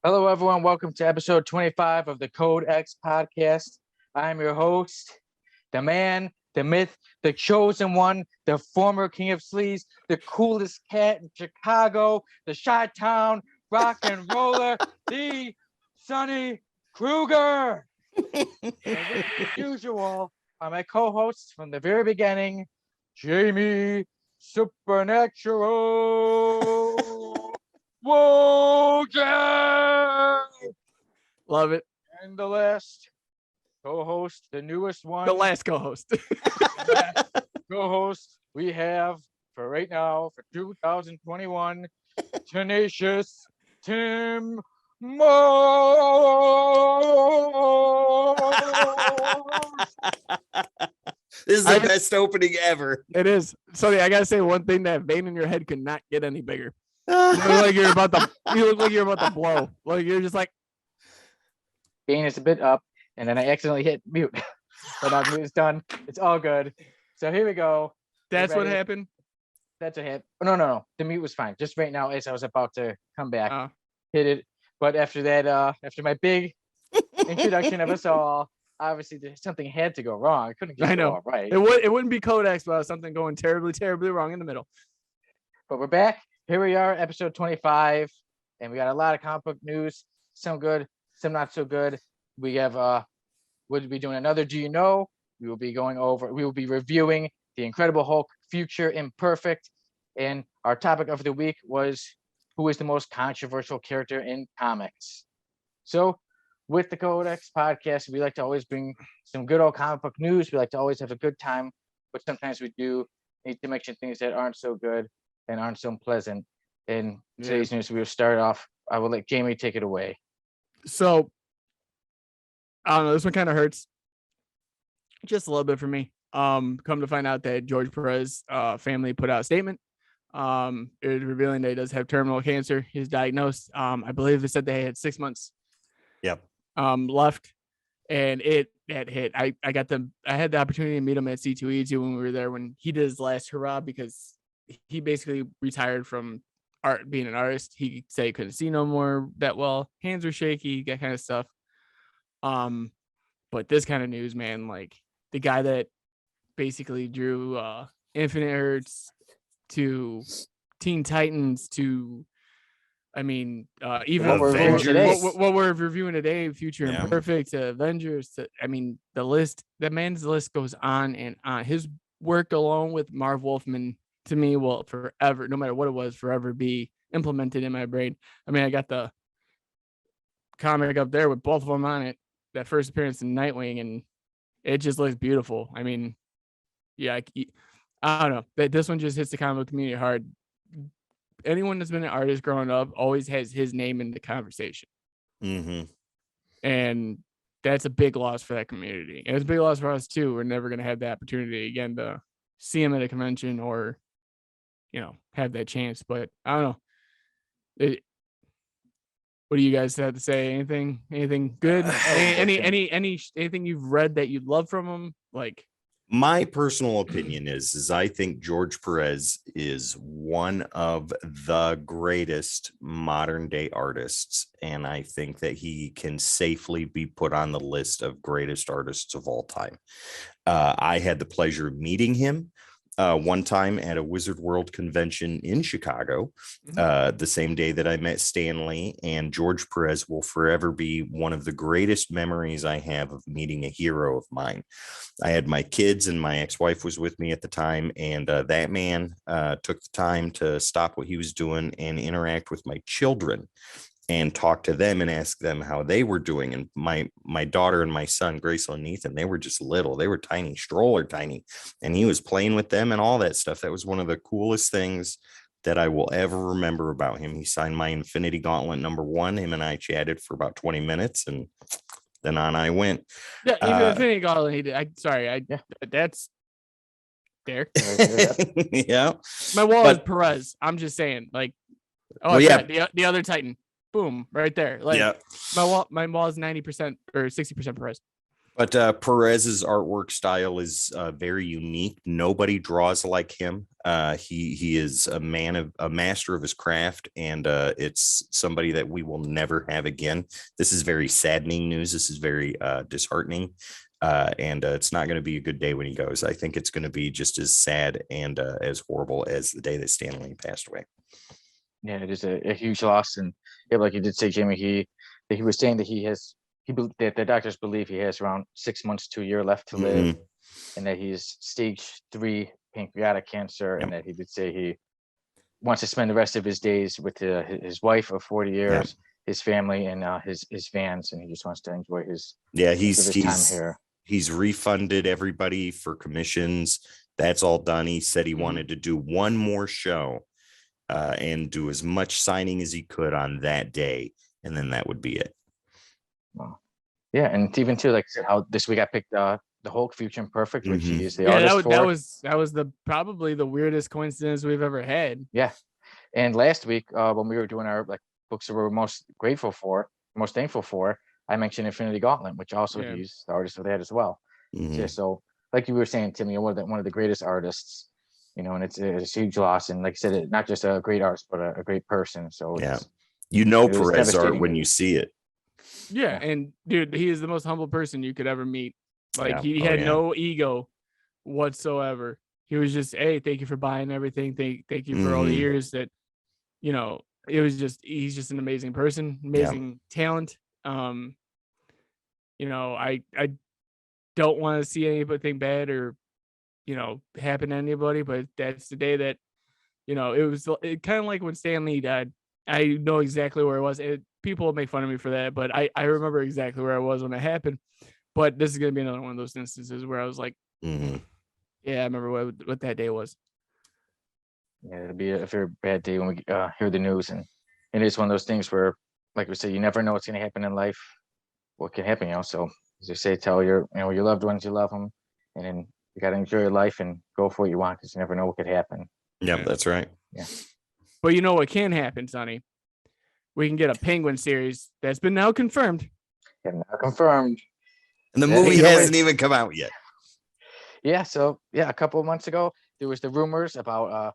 Hello, everyone. Welcome to episode 25 of the Code X podcast. I'm your host, the man, the myth, the chosen one, the former king of sleaze, the coolest cat in Chicago, the Chi-Town rock and roller, the Sonny Kruger. As usual, are my co-hosts from the very beginning, Jamie Supernatural Wojcik! Love it. And the last co-host, the newest one. The last co-host. Co-host we have for right now for 2021, Tenacious Tim Morse. This is the best opening ever. It is. Sonny, I gotta say one thing: that vein in your head could not get any bigger. You look like you're about to blow. Like you're just like. Vein is a bit up, and then I accidentally hit mute. But now mute's done. It's all good. So here we go. That's what happened. That's a hit. Oh, no. The mute was fine. Just right now, as I was about to come back, hit it. But after that, after my big introduction of us all, obviously something had to go wrong. I couldn't just go all right. It wouldn't be Codex without something going terribly, terribly wrong in the middle. But we're back. Here we are, episode 25, and we got a lot of comic book news. Some good, some not so good. We have we'll be doing another Do You Know? We will be reviewing the Incredible Hulk Future Imperfect. And our topic of the week was who is the most controversial character in comics. So with the Codex podcast, we like to always bring some good old comic book news. We like to always have a good time, but sometimes we do need to mention things that aren't so good and aren't so pleasant. In today's news, we will start off. I will let Jamie take it away. So, I don't know. This one kind of hurts just a little bit for me. Come to find out that George Perez family put out a statement. It was revealing that he does have terminal cancer. He's diagnosed. I believe they said they had 6 months. Yep. Left, and it hit. I had the opportunity to meet him at C2E2 when we were there when he did his last hurrah, because he basically retired from art, being an artist. He said he couldn't see no more that well. Hands were shaky, that kind of stuff. But this kind of news, man, like the guy that basically drew Infinite Earths to Teen Titans to, even even what we're reviewing today, Future Imperfect, to Avengers, to, the list, that man's list goes on and on. His work alone with Marv Wolfman, to me, will forever, no matter what it was, forever be implemented in my brain. I got the comic up there with both of them on it, that first appearance in Nightwing, and it just looks beautiful. I don't know, that this one just hits the comic book community hard. Anyone that's been an artist growing up always has his name in the conversation. Mm-hmm. And that's a big loss for that community. And it's a big loss for us too. We're never going to have the opportunity again to see him at a convention or, have that chance. But I don't know. What do you guys have to say? Anything good? Anything you've read that you'd love from him? Like, my personal opinion is I think George Perez is one of the greatest modern day artists. And I think that he can safely be put on the list of greatest artists of all time. I had the pleasure of meeting him one time at a Wizard World convention in Chicago, the same day that I met Stan Lee, and George Perez will forever be one of the greatest memories I have of meeting a hero of mine. I had my kids and my ex-wife was with me at the time, and that man took the time to stop what he was doing and interact with my children and talk to them and ask them how they were doing. And my daughter and my son, Grace and Ethan, they were just little. They were tiny, stroller tiny. And he was playing with them and all that stuff. That was one of the coolest things that I will ever remember about him. He signed my Infinity Gauntlet #1. Him and I chatted for about 20 minutes. And then on I went. Yeah, even Infinity Gauntlet, he did. That's there. Yeah. My wall is Perez. I'm just saying, like, the other Titan. Boom, right there. Like, yeah. my wall is 90% or 60% Perez. But Perez's artwork style is very unique. Nobody draws like him. He is a master of his craft, and it's somebody that we will never have again. This is very saddening news. This is very disheartening, and it's not going to be a good day when he goes. I think it's going to be just as sad and as horrible as the day that Stan Lee passed away. Yeah, it is a huge loss, and like you did say, Jamie, he was saying that that the doctors believe he has around 6 months to a year left to live, and that he's stage 3 pancreatic cancer, and that he did say he wants to spend the rest of his days with his wife of 40 years, his family, and his fans, and he just wants to enjoy his time here. He's refunded everybody for commissions. That's all done. He said he wanted to do one more show and do as much signing as he could on that day, and then that would be it. Wow. Yeah, and even too, like I said, how this week I picked the Hulk Future Imperfect, which he is the artist for. That was probably the weirdest coincidence we've ever had. Yeah, and last week when we were doing our books that we're most thankful for, I mentioned Infinity Gauntlet, which also he's the artist of that as well. So like you were saying, Tim, you're one of the greatest artists, and it's a huge loss. And like I said, not just a great artist, but a great person. So Perez art when you see it. Yeah, and dude, he is the most humble person you could ever meet. Like he had no ego whatsoever. He was just, hey, thank you for buying everything. Thank you for all the years that, it was just, he's just an amazing person, amazing talent. I don't want to see anything bad or, happen to anybody, but that's the day that, it was kind of like when Stan Lee died. I know exactly where I was. People will make fun of me for that, but I remember exactly where I was when it happened. But this is going to be another one of those instances where I was like, yeah, I remember what that day was. Yeah, it'll be a very bad day when we hear the news. And it is one of those things where, like we said, you never know what's going to happen in life, what can happen, So as I say, tell your loved ones you love them, and then you got to enjoy your life and go for what you want, because you never know what could happen. Yeah, that's right. Yeah. But you know what can happen, Sonny? We can get a Penguin series that's been now confirmed. And now confirmed. And the movie hasn't even come out yet. Yeah, so a couple of months ago, there was the rumors about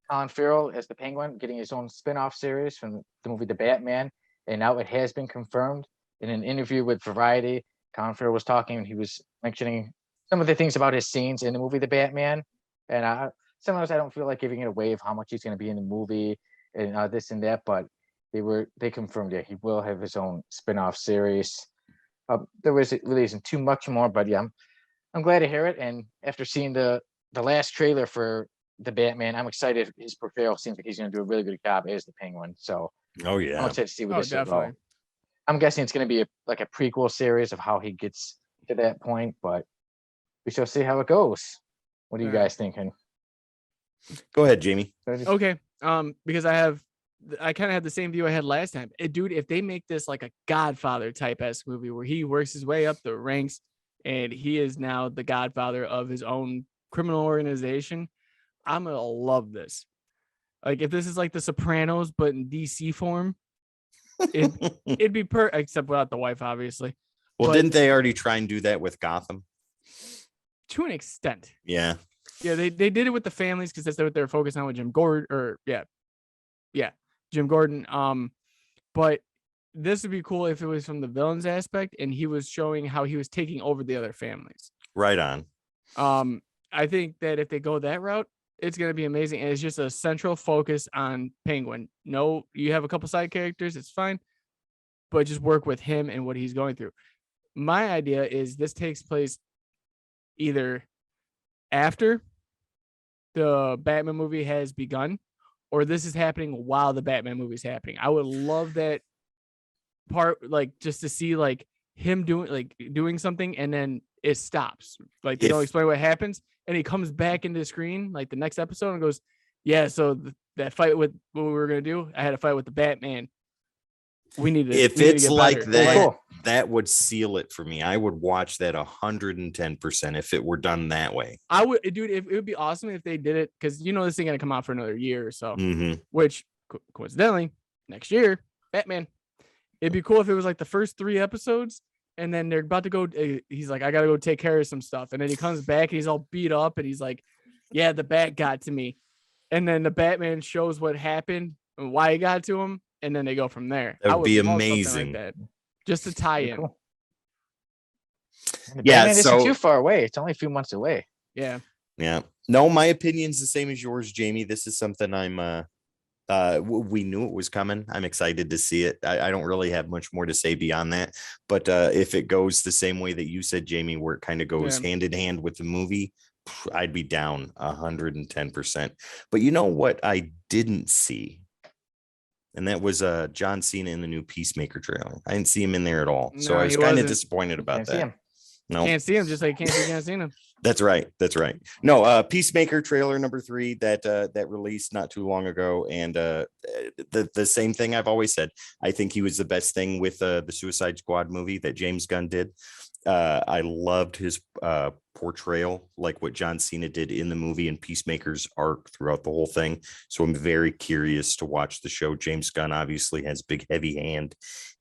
Colin Farrell as the Penguin getting his own spin-off series from the movie The Batman, and now it has been confirmed. In an interview with Variety, Colin Farrell was talking, and he was mentioning some of the things about his scenes in the movie The Batman, and sometimes I don't feel like giving it away of how much he's going to be in the movie and this and that, but they confirmed he will have his own spin-off series. There really isn't too much more, but I'm glad to hear it. And after seeing the last trailer for the Batman, I'm excited. His portrayal seems like he's going to do a really good job as the Penguin. So I'm excited to see what this is about. I'm guessing it's going to be a prequel series of how he gets to that point, but we shall see how it goes. What are you guys thinking? Go ahead, Jamie. Okay. Because I kind of had the same view I had last time. Dude, if they make this like a Godfather type-esque movie where he works his way up the ranks and he is now the godfather of his own criminal organization, I'm going to love this. Like if this is like The Sopranos, but in DC form, it'd be except without the wife, obviously. Well, didn't they already try and do that with Gotham? To an extent. Yeah. Yeah, they did it with the families because that's what they're focused on with Jim Gordon, Jim Gordon. But this would be cool if it was from the villains aspect and he was showing how he was taking over the other families. Right on. I think that if they go that route, it's going to be amazing. And it's just a central focus on Penguin. No, you have a couple side characters, it's fine, but just work with him and what he's going through. My idea is this takes place either after the Batman movie has begun, or this is happening while the Batman movie is happening. I would love that part, like just to see like him doing something and then it stops. Like they don't explain what happens and he comes back into the screen like the next episode and goes, yeah, so that fight with what we were going to do, I had a fight with the Batman. We need to. If it's like that, that would seal it for me. I would watch that 110% if it were done that way. I would, dude. It would be awesome if they did it, because this thing gonna come out for another year or so. Mhm. Which coincidentally, next year, Batman. It'd be cool if it was like the first 3 episodes, and then they're about to go. He's like, I gotta go take care of some stuff, and then he comes back and he's all beat up, and he's like, yeah, the bat got to me, and then the Batman shows what happened and why he got to him, and then they go from there. That I would be love something amazing. like that, just to tie in. Cool. Yeah, Batman so- isn't too far away. It's only a few months away. Yeah. Yeah. No, my opinion's the same as yours, Jamie. This is something I'm we knew it was coming. I'm excited to see it. I don't really have much more to say beyond that. But if it goes the same way that you said, Jamie, where it kind of goes hand in hand with the movie, I'd be down 110%. But you know what I didn't see? And that was John Cena in the new Peacemaker trailer. I didn't see him in there at all. So No, I was he kind of wasn't. disappointed about Can't see that. him. No, Can't see him, just like you can't see John Cena. That's right. That's right. No, Peacemaker trailer number 3 that released not too long ago, and the same thing I've always said. I think he was the best thing with the Suicide Squad movie that James Gunn did. I loved his portrayal, like what John Cena did in the movie, and Peacemaker's arc throughout the whole thing. So I'm very curious to watch the show. James Gunn obviously has big heavy hand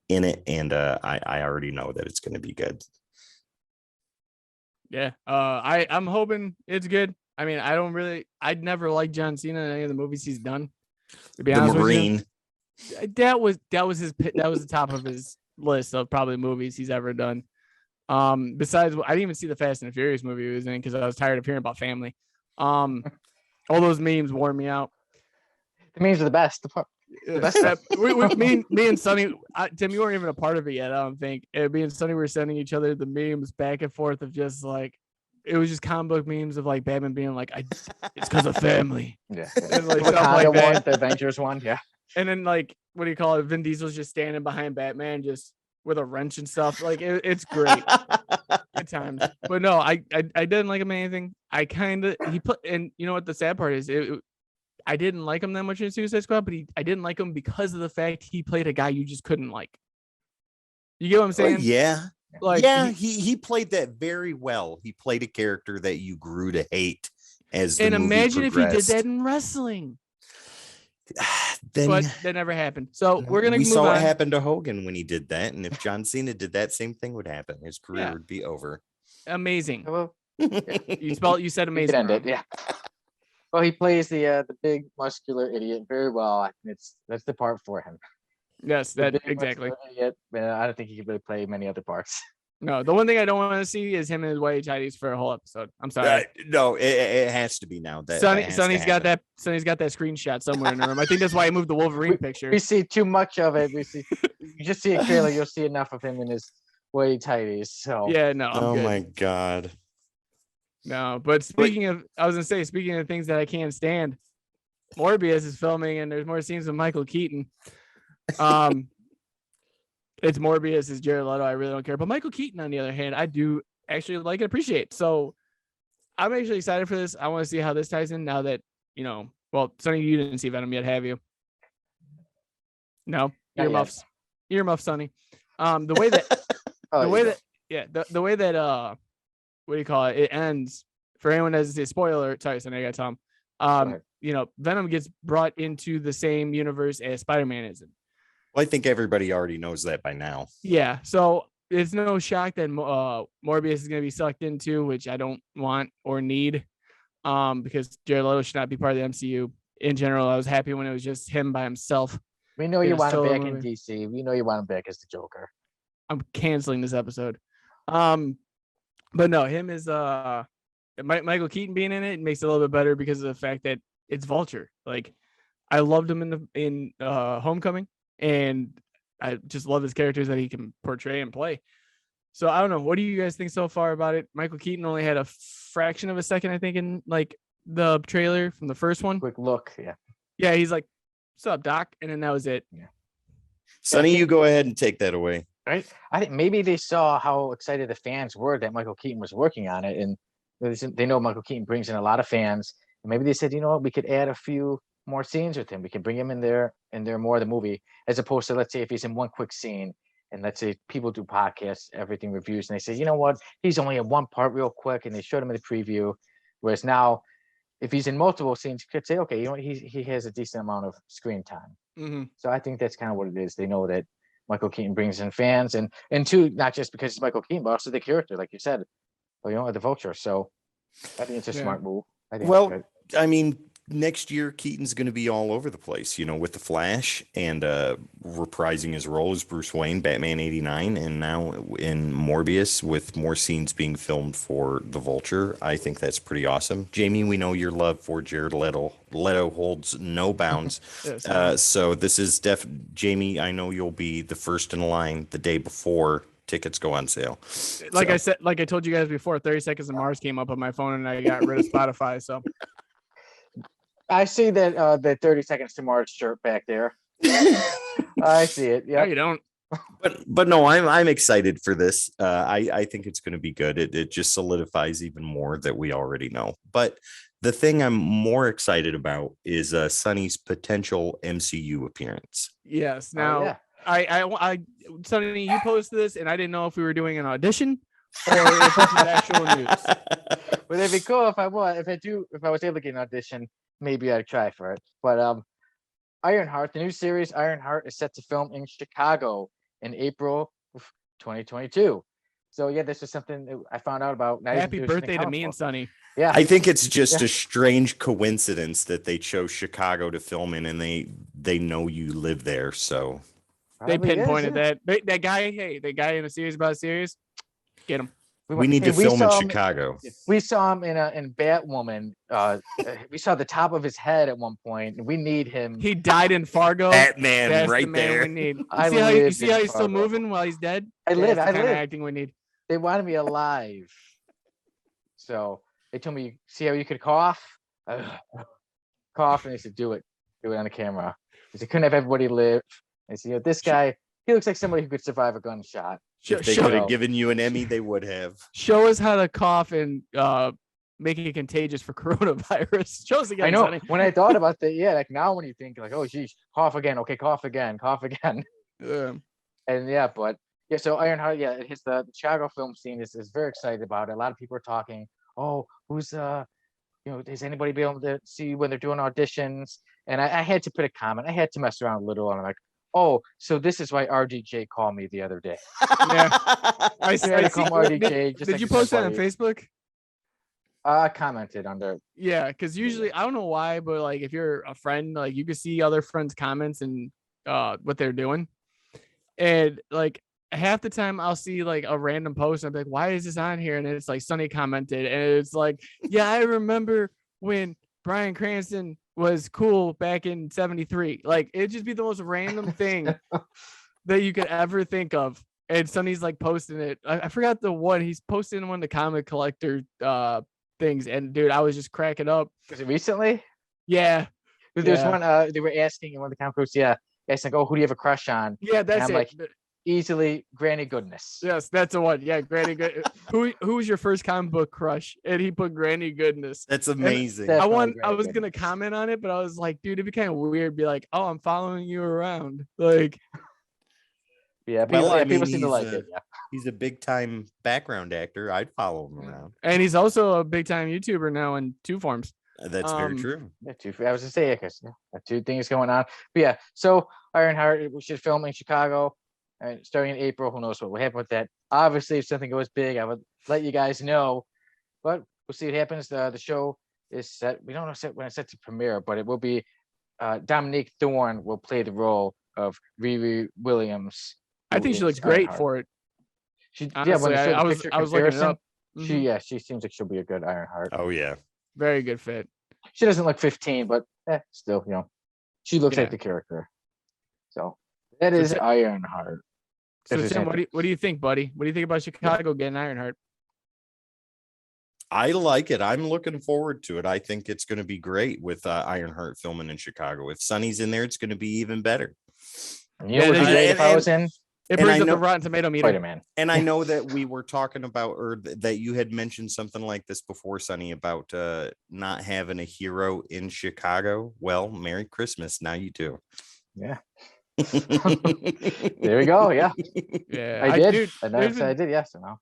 in it, and I already know that it's going to be good. Yeah. I'm hoping it's good. I mean, I'd never liked John Cena in any of the movies he's done. To be The honest Marine. with you, that was the top of his list of probably movies he's ever done. Besides, I didn't even see the Fast and the Furious movie he was in because I was tired of hearing about family. All those memes wore me out. The memes are the best. Me and Sonny, Tim, you weren't even a part of it yet. I don't think. Me and Sonny were sending each other the memes back and forth of just like, it was just comic book memes of like Batman being like, it's because of family. Yeah. And like The stuff Wakanda like that. one, the Avengers one. Yeah. And then like, what do you call it? Vin Diesel's just standing behind Batman, just with a wrench and stuff. Like it's great. Good times. But no, I didn't like him in anything. And you know what the sad part is? I didn't like him that much in Suicide Squad, but I didn't like him because of the fact he played a guy you just couldn't like. You get what I'm saying? Yeah. Like, yeah, he played that very well. He played a character that you grew to hate as the and movie imagine if he did progressed. that in wrestling. Then But that never happened. So we're gonna we move saw on. what happened to Hogan when he did that, and if John Cena did that, same thing would happen. His career Yeah. would be over. Amazing. Well, You said we amazing. could end it. Rob. Yeah. Well, he plays the big muscular idiot very well. That's the part for him. Yes, The that big exactly. muscular idiot, I don't think he could really play many other parts. No, the one thing I don't want to see is him and his white tidies for a whole episode. I'm sorry. No, it has to be now. Sonny's got that screenshot somewhere in the room. I think that's why he moved the Wolverine picture. We see too much of it. You just see a trailer, you'll see enough of him in his white tighties. So Yeah, no. I'm Oh good. my god. No, but speaking of things that I can't stand, Morbius is filming and there's more scenes with Michael Keaton. It's Morbius, it's Jared Leto. I really don't care. But Michael Keaton, on the other hand, I do actually like and appreciate. So I'm actually excited for this. I want to see how this ties in now that, well, Sonny, you didn't see Venom yet, have you? No, Not earmuffs. Earmuffs, Sonny. The way that oh, the way you that the way that what do you call it? It ends for anyone that doesn't see spoiler. Sorry, Sonny, I got Tom. ahead. Venom gets brought into the same universe as Spider-Man is in. Well, I think everybody already knows that by now. Yeah, so it's no shock that Morbius is going to be sucked into, which I don't want or need, because Jared Leto should not be part of the MCU. In general, I was happy when it was just him by himself. We know It you was want him solo back in movie. DC. We know you want him back as the Joker. I'm canceling this episode. But no, him is Michael Keaton being in it makes it a little bit better because of the fact that it's Vulture. Like, I loved him in Homecoming, and I just love his characters that he can portray and play. So I don't know. What do you guys think so far about it? Michael Keaton only had a fraction of a second, I think, in like the trailer from the first one. Quick look. Yeah. Yeah, he's like, "What's up, Doc?" And then that was it. Sonny, you go ahead and take that away. Right. I think maybe they saw how excited the fans were that Michael Keaton was working on it, and they know Michael Keaton brings in a lot of fans. And maybe they said, you know what, we could add a few more scenes with him. We can bring him in there more of the movie, as opposed to, let's say, if he's in one quick scene and let's say people do podcasts, everything reviews, and they say, you know what, he's only in one part real quick, and they showed him in the preview. Whereas now, if he's in multiple scenes, you could say, okay, you know what, he has a decent amount of screen time. Mm-hmm. So I think that's kind of what it is. They know that Michael Keaton brings in fans, and two, not just because it's Michael Keaton, but also the character, like you said, the Vulture. So I think it's a smart move. I think it's good. I mean, next year Keaton's going to be all over the place, with the Flash and reprising his role as Bruce Wayne, Batman 89, and now in Morbius with more scenes being filmed for the Vulture. I think that's pretty awesome. Jamie, we know your love for Jared Leto holds no bounds. Yes, so this is Jamie, I know you'll be the first in line the day before tickets go on sale. Like I said, like I told you guys before, 30 Seconds of Mars came up on my phone and I got rid of Spotify. So I see that 30 Seconds to Mars shirt back there. I see it. Yeah, no, you don't. But no, I'm excited for this. I think it's going to be good. It just solidifies even more that we already know. But the thing I'm more excited about is Sonny's potential MCU appearance. Yes. Now, I Sonny, you posted this, and I didn't know if we were doing an audition or if this is actual news. But it'd be cool if I was able to get an audition, maybe I'd try for it. But Ironheart, the new series Ironheart, is set to film in Chicago in April of 2022. So yeah, this is something that I found out about. Happy birthday to me and Sonny. Yeah, I think it's just a strange coincidence that they chose Chicago to film in, and they know you live there, so they pinpointed that guy. Hey, the guy in a series about a series, get him. We need to film in Chicago. We saw him in Batwoman. We saw the top of his head at one point. And we need him. He died in Fargo. Batman, that's right the man there. We need. You see how he's still moving while he's dead? I live. That's the kind of acting we need. They wanted me alive, so they told me, see how you could cough, cough, and they said, do it on the camera. They couldn't have everybody live. They said, this guy, he looks like somebody who could survive a gunshot. If they could have given you an Emmy, they would have. Show us how to cough and making it contagious for coronavirus. Show us again. I know. Sonny. When I thought about that, like now when you think like, oh geez, cough again. Okay, cough again. And but so Ironheart, it hits the Chicago film scene. Is very excited about it. A lot of people are talking. Oh, who's does anybody be able to see when they're doing auditions? And I had to put a comment. I had to mess around a little, and I'm like, oh, so this is why RDJ called me the other day. Yeah, I call RDJ. Did you post that on Facebook? I commented on there. Yeah, because usually I don't know why, but like if you're a friend, like you can see other friends' comments and what they're doing, and like half the time I'll see like a random post and I'm like, why is this on here? And it's like Sonny commented, and it's like, yeah, I remember when Bryan Cranston was cool back in 73. Like it'd just be the most random thing that you could ever think of. And Sonny's like posting it. I forgot the one he's posting one of the comic collector things. And dude, I was just cracking up. Was it recently? Yeah. There's one they were asking in one of the comic books, asking, oh, who do you have a crush on? Yeah, that's it. Like, easily Granny Goodness. Yes, that's the one. Yeah, Granny Good. Who was your first comic book crush? And he put Granny Goodness. That's amazing. I was gonna comment on it, but I was like, dude, it'd be kind of weird. Be like, oh, I'm following you around. Like, yeah, people seem to like it. Yeah. He's a big time background actor. I'd follow him around. And he's also a big time YouTuber now in two forms. That's very true. Yeah, I was to say because two things going on. But yeah, so Ironheart, we should film in Chicago. Starting in April, who knows what will happen with that. Obviously, if something goes big, I would let you guys know. But we'll see what happens. The show is set. We don't know when it's set to premiere, but it will be Dominique Thorne will play the role of Riri Williams. I think she looks great for it. Honestly, I was looking it up. She seems like she'll be a good Ironheart. Oh yeah, very good fit. She doesn't look 15, but still, she looks like the character. So that is Ironheart. So Tim, what do you think, buddy? What do you think about Chicago getting Ironheart? I like it. I'm looking forward to it. I think it's going to be great with Ironheart filming in Chicago. If Sonny's in there, it's going to be even better. If I was in. It brings up the Rotten Tomato meter. Spider-Man. And I know that we were talking about, or that you had mentioned something like this before, Sonny, about not having a hero in Chicago. Well, Merry Christmas. Now you do. Yeah. There we go. Yeah, Yeah, I did. Dude, I never said I did. Yes or no?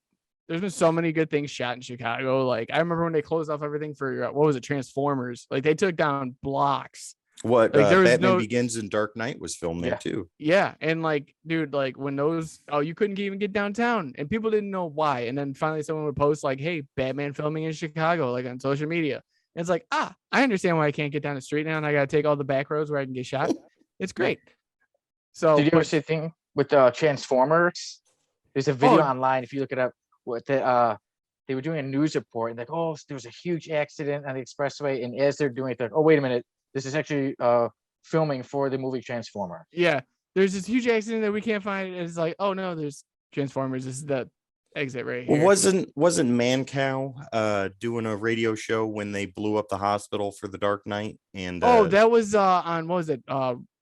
there's been so many good things shot in Chicago. Like I remember when they closed off everything for what was it, Transformers? Like they took down blocks. What Like there was Batman no Begins and Dark Knight was filmed there Yeah. too. Yeah, and like, dude, like when those you couldn't even get downtown, and people didn't know why. And then finally, someone would post like, "Hey, Batman filming in Chicago," like on social media. And it's like, I understand why I can't get down the street now, and I got to take all the back roads where I can get shot. It's great. So, Did you ever see a thing with Transformers? There's a video online. If you look it up, what they were doing a news report and like, oh, there was a huge accident on the expressway, and as they're doing it, they're like, oh, wait a minute, this is actually filming for the movie Transformer. Yeah, there's this huge accident that we can't find. And it's like, oh no, there's Transformers. This is the exit right here. Well, wasn't Mancow doing a radio show when they blew up the hospital for the Dark Knight? And that was on what was it?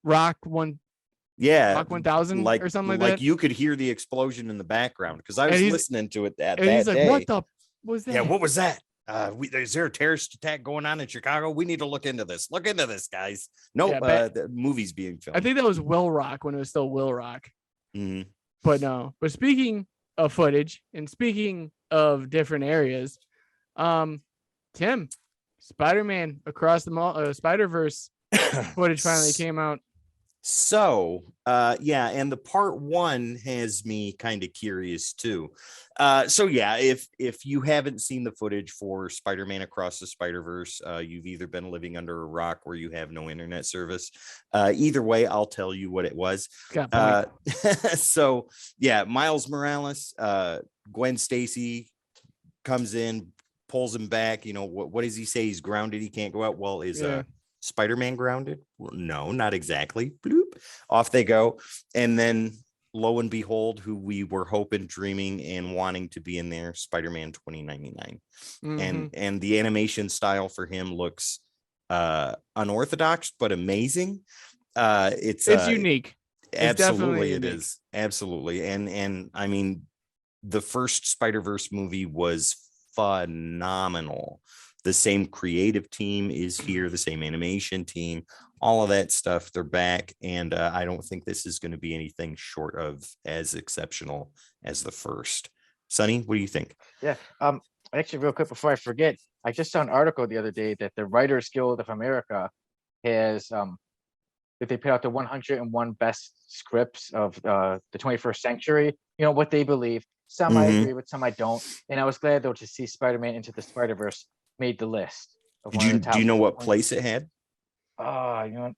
Rock 1000 like, or something like that. You could hear the explosion in the background because I was listening to it that he's like, day. what the was that? Yeah, what was that? Is there a terrorist attack going on in Chicago? We need to look into this. Look into this, guys. No, the movie's being filmed. I think that was Will Rock when it was still Will Rock. Mm-hmm. But no. But speaking of footage and speaking of different areas, Tim, Spider-Man Across the Spider-Verse footage finally came out. So, and the part 1 has me kind of curious too. If you haven't seen the footage for Spider-Man Across the Spider-Verse, you've either been living under a rock where you have no internet service. Either way, I'll tell you what it was. Miles Morales, Gwen Stacy comes in, pulls him back. You know, what does he say? He's grounded. He can't go out. Well, Spider-Man grounded? Well, no, not exactly. Bloop. Off they go. And then lo and behold, who we were hoping, dreaming, and wanting to be in there, Spider-Man 2099. Mm-hmm. And the animation style for him looks unorthodox but amazing. It's unique. Absolutely, it is. Absolutely. And I mean, the first Spider-Verse movie was phenomenal. The same creative team is here, the same animation team, all of that stuff. They're back. And I don't think this is going to be anything short of as exceptional as the first. Sonny, what do you think? Yeah. Actually, real quick before I forget, I just saw an article the other day that the Writers Guild of America has that they put out the 101 best scripts of the 21st century. You know what they believe. Some I agree with, some I don't. And I was glad though to see Spider-Man Into the Spider-Verse made the list. Do you know what place it had? You know what?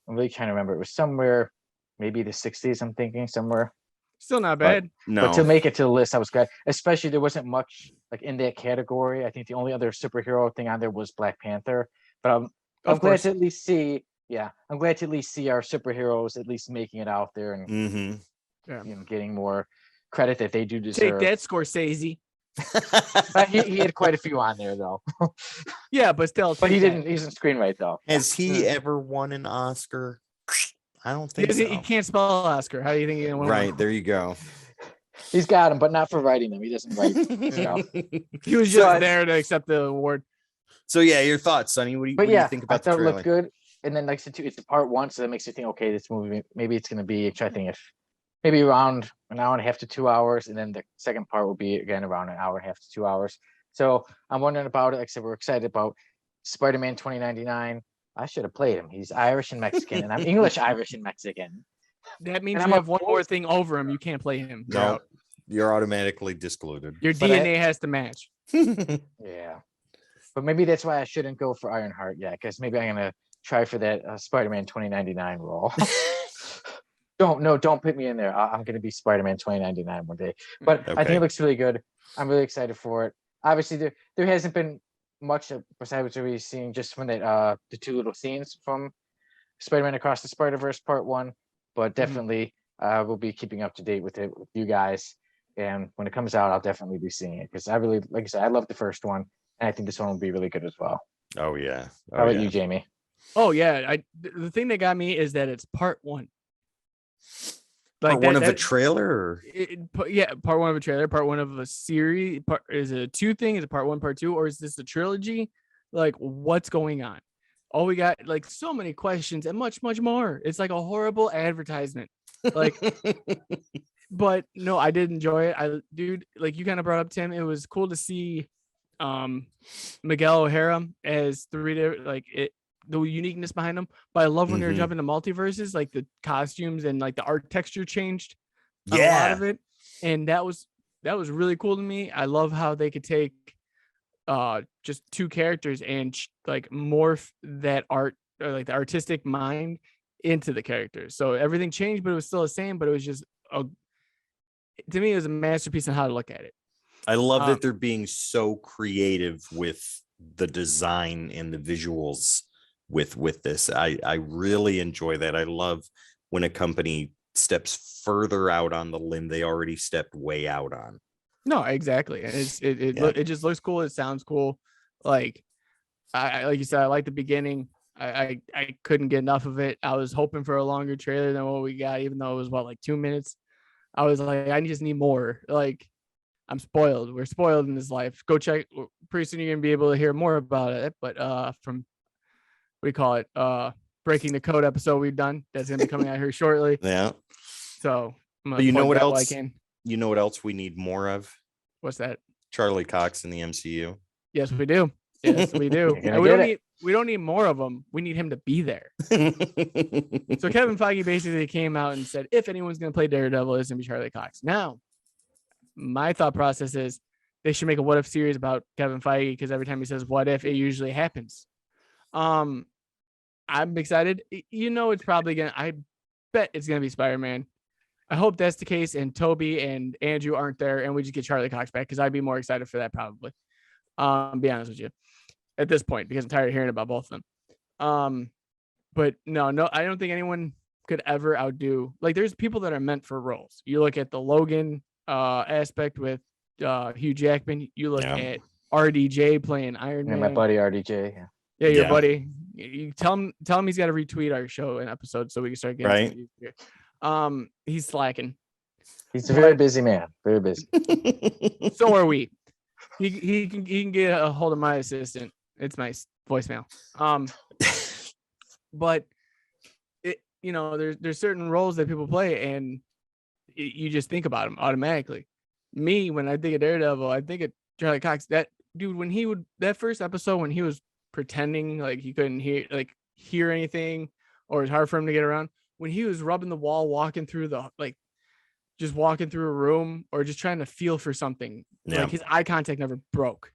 I'm really trying to remember. It was somewhere, maybe the 60s. I'm thinking somewhere. Still not bad. But to make it to the list, I was glad. Especially there wasn't much like in that category. I think the only other superhero thing on there was Black Panther. But I'm glad to at least see. Yeah, I'm glad to at least see our superheroes at least making it out there and getting more credit that they do deserve. Take that, Scorsese. He had quite a few on there though. Yeah, but still. But he didn't. He's in screenwrite though. Has he ever won an Oscar? I don't think so. He can't spell Oscar. How do you think he's gonna win? Right, there you go. He's got him, but not for writing them. He doesn't write. He was just there to accept the award. So your thoughts, Sonny? What do you think about the trailer? It looked good. And then it's the part 1, so that makes you think, okay, this movie maybe it's gonna be. I think maybe around an hour and a half to 2 hours, and then the second part will be again around an hour and a half to 2 hours. So I'm wondering about it. Like I said, we're excited about Spider-Man 2099. I should have played him. He's Irish and Mexican, and I'm English, Irish, and Mexican. That means you have one more thing over him. You can't play him. No, you're automatically discluded. Your DNA has to match. Yeah, but maybe that's why I shouldn't go for Ironheart yet, because maybe I'm gonna try for that Spider-Man 2099 role. Don't put me in there. I'm going to be Spider-Man 2099 one day. But I think it looks really good. I'm really excited for it. Obviously, there hasn't been much besides what we've seen just from that the 2 little scenes from Spider-Man Across the Spider-Verse Part 1. But definitely, we'll be keeping up to date with it with you guys. And when it comes out, I'll definitely be seeing it because I really, like I said, I love the first one, and I think this one will be really good as well. Oh yeah. How about you, Jamie? Oh yeah. The thing that got me is that it's Part 1. Like part 1 of a trailer? Part 1 of a trailer, part 1 of a series. Is it a 2 thing? Is it part 1, part 2, or is this a trilogy? Like, what's going on? oh, we got like so many questions and much more. It's like a horrible advertisement. Like, but no, I did enjoy it. Dude, like you kind of brought up, Tim, it was cool to see Miguel O'Hara as the reader, like the uniqueness behind him. But I love when they're jumping to multiverses, like the costumes and like the art texture changed on a lot of it. And that was really cool to me. I love how they could take just two characters and like morph that art, or like the artistic mind into the characters. So everything changed, but it was still the same. But it was just to me, it was a masterpiece on how to look at it. I love that they're being so creative with the design and the visuals with this. I really enjoy that. I love when a company steps further out on the limb they already stepped way out on. No, exactly. It just looks cool. It sounds cool. Like like you said, I like the beginning. I couldn't get enough of it. I was hoping for a longer trailer than what we got, even though it was like 2 minutes. I was like, I just need more. Like, I'm spoiled. We're spoiled in this life. Go check. Pretty soon you're gonna be able to hear more about it. But from what do you call it? Breaking the Code episode we've done. That's gonna be coming out here shortly. Yeah. So but you know what else? You know what else we need more of? What's that? Charlie Cox in the MCU. Yes, we do. Yes, we do. And we don't need more of them. We need him to be there. So Kevin Feige basically came out and said, if anyone's going to play Daredevil, it's going to be Charlie Cox. Now, my thought process is they should make a what if series about Kevin Feige, because every time he says what if, it usually happens. I'm excited. It's probably going to, I bet it's going to be Spider-Man. I hope that's the case, and Toby and Andrew aren't there, and we just get Charlie Cox back, because I'd be more excited for that probably. Be honest with you at this point, because I'm tired of hearing about both of them. But no, I don't think anyone could ever outdo. Like, there's people that are meant for roles. You look at the Logan aspect with Hugh Jackman. You look at RDJ playing Iron Man. My buddy RDJ. Yeah, your buddy. You tell him he's got to retweet our show and episode so we can start getting right. He's slacking. He's a very busy man. Very busy. So are we. He can get a hold of my assistant. It's my voicemail. But there's certain roles that people play, and you just think about them automatically. Me, when I think of Daredevil, I think of Charlie Cox. That dude, when that first episode when he was pretending like he couldn't hear anything, or it's hard for him to get around, when he was rubbing the wall, walking through just walking through a room, or just trying to feel for something. Like, his eye contact never broke.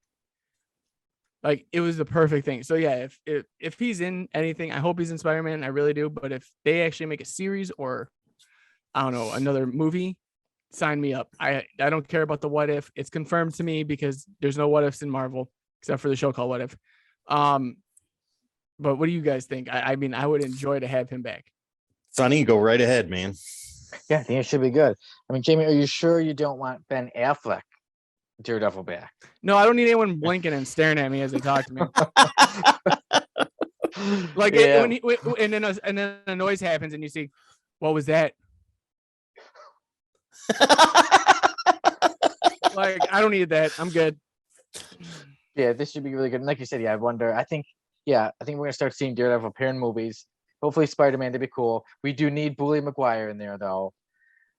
Like, it was the perfect thing. So yeah, if he's in anything, I hope he's in Spider-Man. I really do. But if they actually make a series, or I don't know, another movie, sign me up. I don't care about the what if. It's confirmed to me, because there's no what ifs in Marvel except for the show called What If. But what do you guys think? I mean, I would enjoy to have him back. Sonny, go right ahead, man. Yeah, I think it should be good. I mean, Jamie, are you sure you don't want Ben Affleck Daredevil back? No, I don't need anyone blinking and staring at me as they talk to me. Like, and then a noise happens and you see, what was that? Like, I don't need that. I'm good. Yeah, this should be really good. And like you said, I wonder. I think we're gonna start seeing Daredevil appear in movies. Hopefully Spider-Man to be cool. We do need Bully Maguire in there though.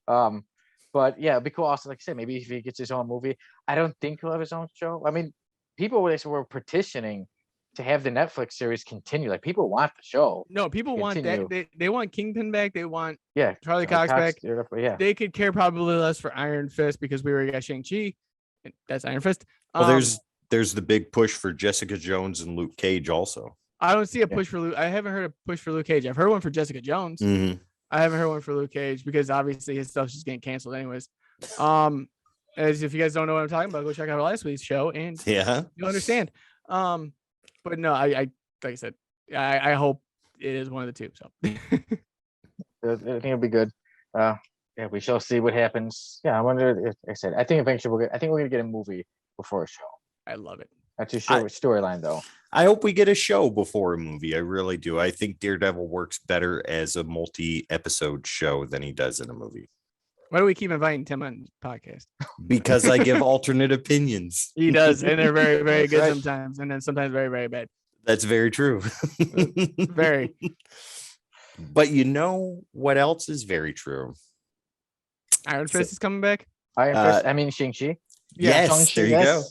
But yeah, it'd be cool also, like I said, maybe if he gets his own movie. I don't think he'll have his own show. I mean, people were petitioning to have the Netflix series continue. Like, people want the show. No, people want that. They want Kingpin back. They want Charlie Cox back. Yeah. They could care probably less for Iron Fist, because we already got Shang-Chi. That's Iron Fist. Well, there's the big push for Jessica Jones and Luke Cage also. I don't see a push for Luke. I haven't heard a push for Luke Cage. I've heard one for Jessica Jones. Mm-hmm. I haven't heard one for Luke Cage, because obviously his stuff's just getting canceled anyways. As if you guys don't know what I'm talking about, go check out last week's show and you'll understand. But no, I like I said, I hope it is one of the two. So I think it'll be good. We shall see what happens. Yeah, I wonder if I said, I think eventually we're gonna get a movie before a show. I love it. Not too sure what storyline though. I hope we get a show before a movie. I really do. I think Daredevil works better as a multi-episode show than he does in a movie. Why do we keep inviting Tim on the podcast? Because I give alternate opinions. He does, and they're very, very good sometimes, and then sometimes very, very bad. That's very true. Very. But you know what else is very true? Iron Fist is coming back. Iron Fist. I mean Shang-Chi. Yeah, Yes, Shang-Chi, there you go.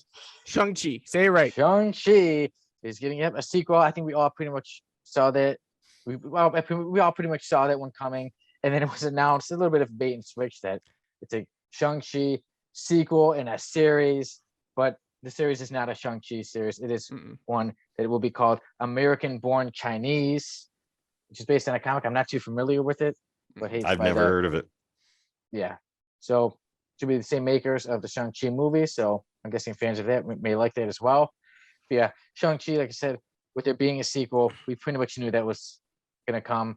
Shang-Chi. Say it right. Shang-Chi is getting a sequel. I think we all pretty much saw that. We all pretty much saw that one coming, and then it was announced, a little bit of bait and switch, that it's a Shang-Chi sequel in a series, but the series is not a Shang-Chi series. It is one that will be called American Born Chinese, which is based on a comic. I'm not too familiar with it, but hey, I've never heard of it. Yeah, so should be the same makers of the Shang-Chi movie, so I'm guessing fans of that may like that as well. But yeah, Shang-Chi, like I said, with there being a sequel, we pretty much knew that was gonna come.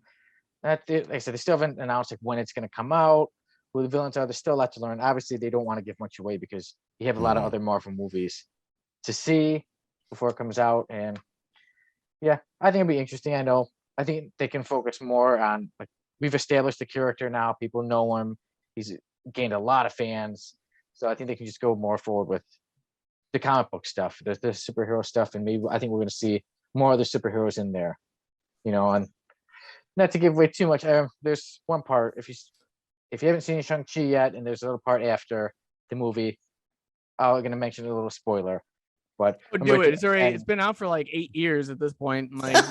Like I said, they still haven't announced like when it's gonna come out, who the villains are. There's still a lot to learn. Obviously, they don't want to give much away because you have a lot of other Marvel movies to see before it comes out. And yeah, I think it'll be interesting. I think they can focus more on, like, we've established the character now. People know him. He's gained a lot of fans. So I think they can just go more forward with the comic book stuff, the superhero stuff, and maybe I think we're going to see more of the superheroes in there. And not to give away too much. There's one part, if you haven't seen Shang-Chi yet, and there's a little part after the movie, I'm going to mention a little spoiler. But do it. It's already. It's been out for like 8 years at this point. Like,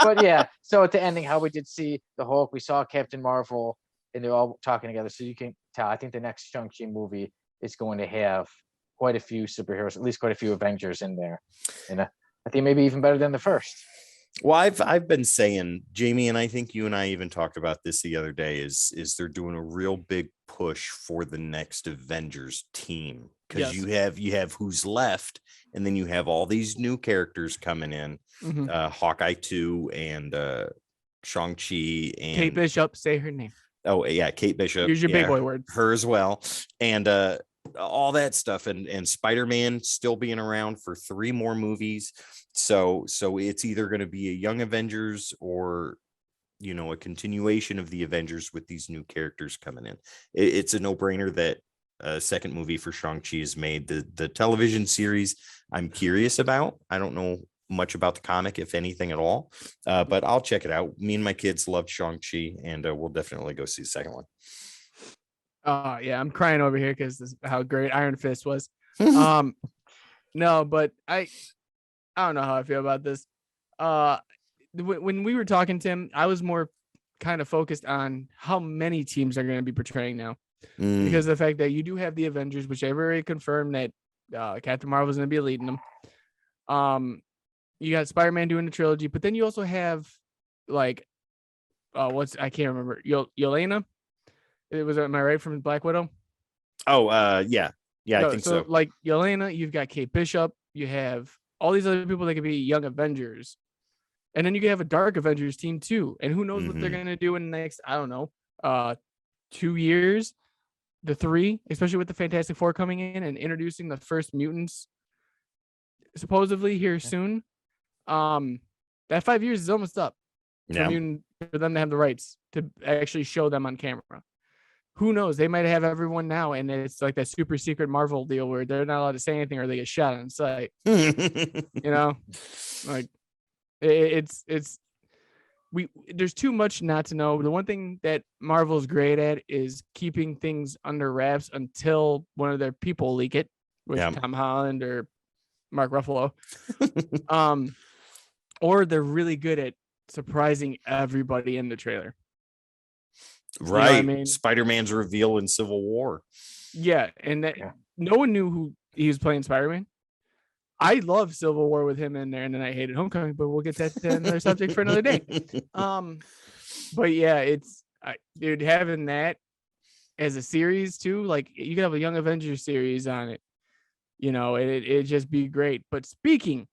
but yeah. So at the ending, how we did see the Hulk, we saw Captain Marvel, and they're all talking together. So you can tell. I think the next Shang-Chi movie is going to have quite a few superheroes, at least quite a few Avengers in there, and I think maybe even better than the first. Well, I've been saying, Jamie, and I think you and I even talked about this the other day, is they're doing a real big push for the next Avengers team, because you have who's left, and then you have all these new characters coming in, Hawkeye 2 and Shang-Chi and Kate Bishop. Say her name. Oh yeah, Kate Bishop. Use your big boy words. Her as well, and all that stuff, and Spider-Man still being around for 3 more movies. So it's either going to be a Young Avengers or a continuation of the Avengers with these new characters coming in. It's a no-brainer that a second movie for Shang-Chi is made. The television series I'm curious about. I don't know much about the comic, if anything at all, but I'll check it out. Me and my kids loved Shang-Chi, and we'll definitely go see the second one. Yeah, I'm crying over here because how great Iron Fist was. No, but I don't know how I feel about this. When we were talking, Tim, I was more kind of focused on how many teams are going to be portraying now, because of the fact that you do have the Avengers, which I've already confirmed that Captain Marvel is going to be leading them. You got Spider-Man doing the trilogy, but then you also have like, I can't remember. Yelena. Am I right, from Black Widow? Oh, yeah. I think so. Like Yelena, you've got Kate Bishop, you have all these other people that could be Young Avengers, and then you can have a Dark Avengers team too. And who knows what they're gonna do in the next, I don't know, 2 years, the 3, especially with the Fantastic Four coming in and introducing the first mutants supposedly here soon. That 5 years is almost up for them to have the rights to actually show them on camera. Who knows? They might have everyone now, and it's like that super secret Marvel deal where they're not allowed to say anything or they get shot on sight. Like there's too much not to know. The one thing that Marvel's great at is keeping things under wraps until one of their people leak it, which Tom Holland or Mark Ruffalo. Or they're really good at surprising everybody in the trailer. Right. You know what I mean? Spider-Man's reveal in Civil War. Yeah, and no one knew who he was playing Spider-Man. I love Civil War with him in there, and then I hated Homecoming, but we'll get that to another subject for another day. But yeah, dude, having that as a series too, like you could have a Young Avengers series on it. It'd just be great. But speaking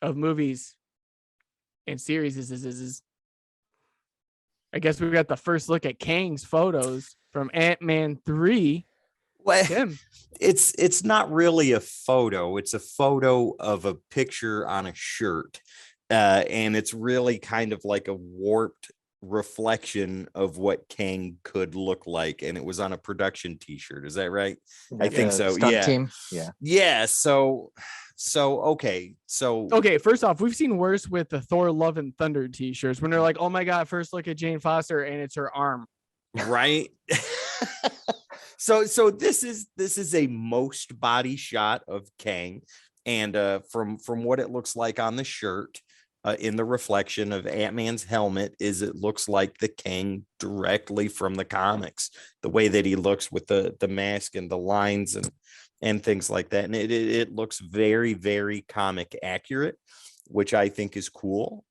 of movies and series, I guess we got the first look at Kang's photos from Ant-Man 3. Well, it's not really a photo. It's a photo of a picture on a shirt. And it's really kind of like a warped reflection of what Kang could look like, and it was on a production t-shirt. Is that right? I think The so. stunt Yeah. team. Yeah. Yeah. So okay. So Okay, first off, we've seen worse with the Thor Love and Thunder t-shirts when they're like, oh my God, first look at Jane Foster and it's her arm. right. So this is a most body shot of Kang, and from what it looks like on the shirt, in the reflection of Ant-Man's helmet, is it looks like the Kang directly from the comics, the way that he looks with the mask and the lines and things like that, and it looks very, very comic accurate, which I think is cool.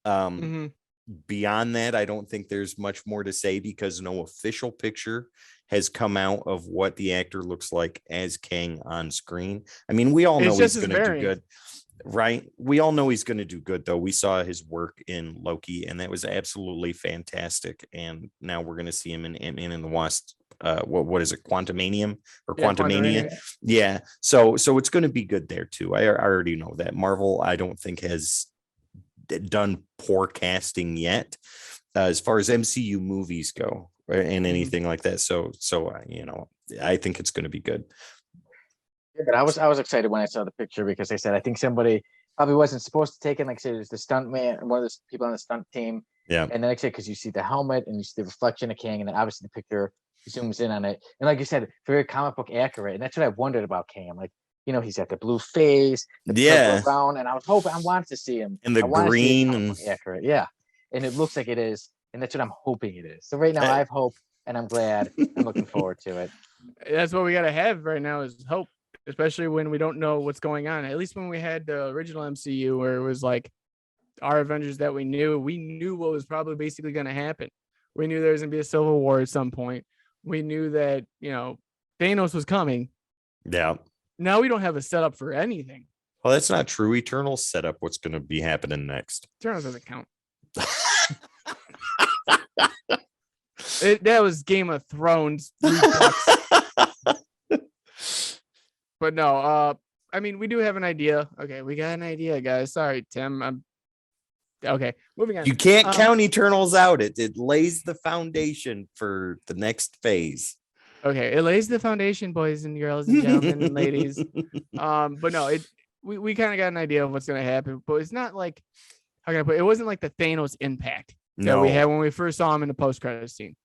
Beyond that, I don't think there's much more to say because no official picture has come out of what the actor looks like as Kang on screen. I mean, we all know he's going to do good, right? We all know he's going to do good, though. We saw his work in Loki, and that was absolutely fantastic. And now we're going to see him in Ant-Man and the Wasp. What is it? Quantumanium or Quantumania? Yeah. So it's going to be good there too. I already know that. Marvel, I don't think has done poor casting yet as far as MCU movies go, and anything like that. So I think it's going to be good. Yeah, but I was excited when I saw the picture because they said I think somebody probably wasn't supposed to take it. Like I said, it was the stunt man, one of the people on the stunt team. Yeah. And then like I said, because you see the helmet and you see the reflection of Kang, and then obviously the picture zooms in on it. And like you said, very comic book accurate. And that's what I wondered about Kang. I'm like, he's got the blue face, the purple brown, and I wanted to see him. And the green and accurate. Yeah. And it looks like it is. And that's what I'm hoping it is. So right now I have hope, and I'm glad. I'm looking forward to it. That's what we got to have right now is hope, especially when we don't know what's going on. At least when we had the original MCU where it was like our Avengers that we knew what was probably basically going to happen. We knew there was going to be a civil war at some point. We knew that, Thanos was coming. Yeah. Now we don't have a setup for anything. Well, that's not true. Eternals set up what's going to be happening next. Eternals doesn't count. That was Game of Thrones. But no, I mean, we do have an idea. Okay, we got an idea, guys. Sorry, Tim. Okay, moving on. You can't count Eternals out. It lays the foundation for the next phase. Okay, it lays the foundation, boys and girls and gentlemen and ladies. But no, we kind of got an idea of what's gonna happen, but it's not like, how can I put it? It wasn't like the Thanos impact that we had when we first saw him in the post-credit scene,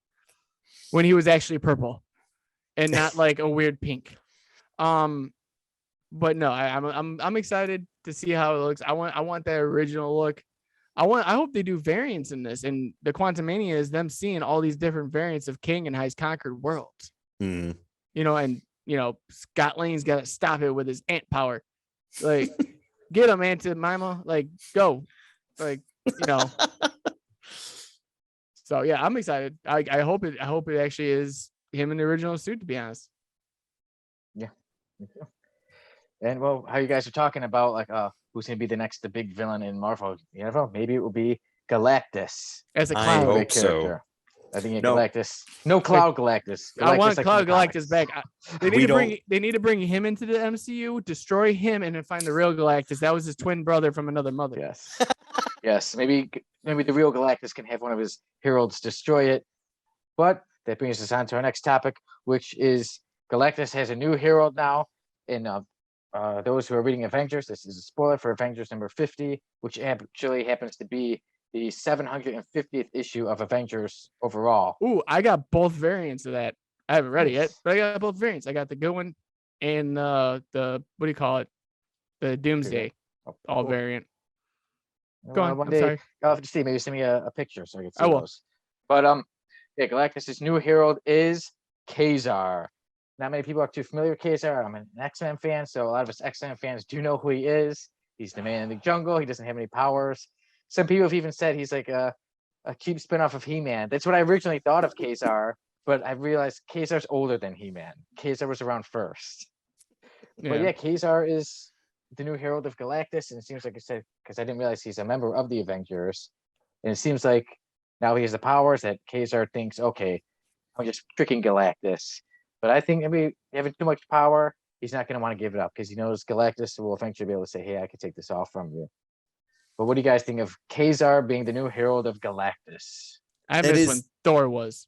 when he was actually purple and not like a weird pink. But no, I'm excited to see how it looks. I want that original look. I hope they do variants in this, and the Quantumania is them seeing all these different variants of King and how he's conquered worlds. And Scott Lang's got to stop it with his ant power. Like, get him, Aunt Mima. Like, go. Like, So yeah, I'm excited. I hope it actually is him in the original suit, to be honest. Yeah. And well, how you guys are talking about like who's gonna be the big villain in Marvel? Maybe it will be Galactus As a I clown. hope so. I think Galactus. No Cloud Galactus. I want like Cloud from the Galactus comics. back. They need to bring him into the MCU, destroy him, and then find the real Galactus. That was his twin brother from another mother. Yes. Yes. Maybe the real Galactus can have one of his heralds destroy it. But that brings us on to our next topic, which is Galactus has a new herald now. And those who are reading Avengers, this is a spoiler for Avengers number 50, which actually happens to be the 750th issue of Avengers overall. Ooh, I got both variants of that. I haven't read it yet, but I got both variants. I got the good one and the what do you call it? The Doomsday all variant. Go on. I'm sorry. I'll have to see. Maybe send me a picture so I can see I will. those. But Galactus's new herald is Kazar. Not many people are too familiar with Kazar. I'm an X-Men fan, so a lot of us X-Men fans do know who he is. He's the man in the jungle. He doesn't have any powers. Some people have even said he's like a cheap spinoff of He-Man. That's what I originally thought of Kazar, but I realized Kazar's older than He-Man. Kazar was around first. Yeah. But yeah, Kazar is the new herald of Galactus, and it seems like I said, because I didn't realize he's a member of the Avengers, and it seems like now he has the powers that Kazar thinks, okay, I'm just tricking Galactus. But I think maybe having too much power, he's not going to want to give it up because he knows Galactus will eventually be able to say, hey, I can take this off from you. But what do you guys think of Kazar being the new herald of Galactus? I That missed is- when Thor was.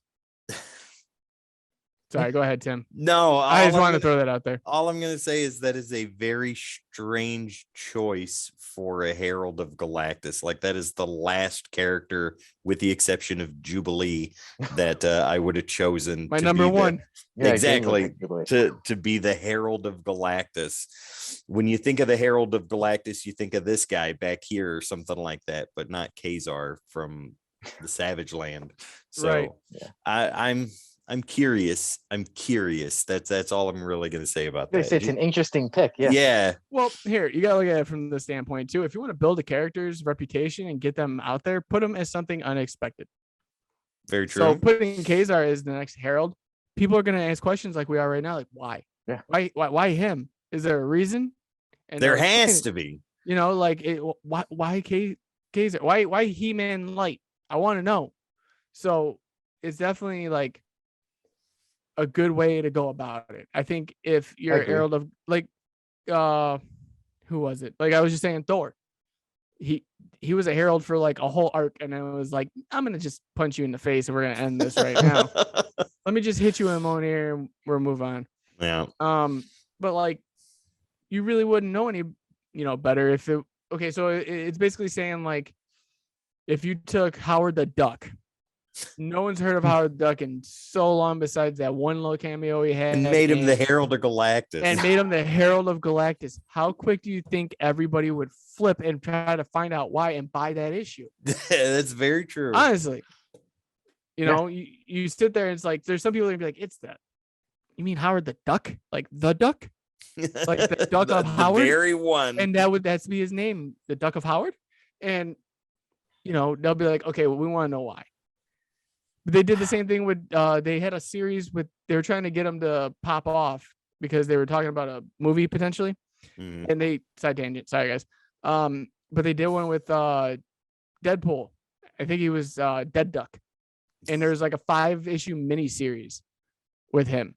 Sorry, go ahead, Tim. No, I just wanted to throw that out there. all I'm going to say is that is a very strange choice for a Herald of Galactus. Like, that is the last character, with the exception of Jubilee, that I would have chosen. My to number be the- one. Yeah, exactly. Gabe, To be the Herald of Galactus. When you think of the Herald of Galactus, you think of this guy back here or something like that, but not Kazar from the Savage Land. So Right. Yeah. I'm curious. That's all I'm really going to say about that. It's an interesting pick. Yeah. Yeah. Well, here, you gotta look at it from the standpoint too. If you want to build a character's reputation and get them out there, put them as something unexpected. Very true. So putting Kazar as the next Herald, people are gonna ask questions like we are right now, like why? Yeah. Why him? Is there a reason? And there they'll has explain to it. be. You know, like why Kazar? Why He-Man Light? I want to know. So it's definitely like a good way to go about it. I think if you're agree. Herald of like who was it? Like I was just saying Thor. He was a Herald for like a whole arc, and then it was like, I'm gonna just punch you in the face and we're gonna end this right now. Let me just hit you in one ear and we'll move on. Yeah. But like you really wouldn't know any, better if it okay, so it's basically saying like if you took Howard the Duck. No one's heard of Howard the Duck in so long besides that one little cameo he had. And made him the Herald of Galactus. And made him the Herald of Galactus. How quick do you think everybody would flip and try to find out why and buy that issue? That's very true. Honestly. You sit there and it's like, there's some people that be like, it's that. You mean Howard the Duck? Like the duck? Like the Duck of Howard? The very one. And that's be his name, the Duck of Howard? And, they'll be like, okay, well, we want to know why. But they did the same thing with they had a series they were trying to get them to pop off because they were talking about a movie potentially. Mhm. And they side tangent, sorry guys. But they did one with Deadpool. I think he was Dead Duck. And there was like a 5-issue mini series with him.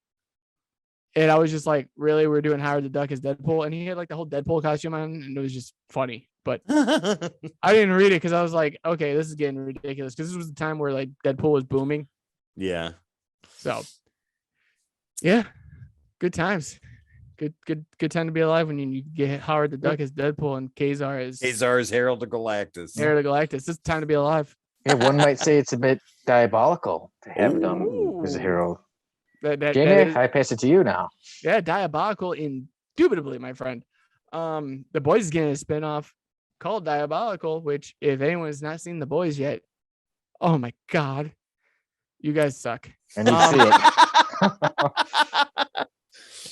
And I was just like, really? We're doing Howard the Duck as Deadpool? And he had like the whole Deadpool costume on, and it was just funny. But I didn't read it because I was like, okay, this is getting ridiculous. Because this was the time where like Deadpool was booming. Yeah. So, yeah, good times. Good time to be alive when you get Howard the Duck as Deadpool and Kazar as Herald of Galactus. Herald of Galactus. This is time to be alive. Yeah, one might say it's a bit diabolical to have them Ooh. as a hero. That Jamie, is- I pass it to you now. yeah, diabolical, indubitably, my friend. The Boys is getting a spinoff called Diabolical, which if anyone has not seen The Boys yet, oh my god, you guys suck. I need to see it.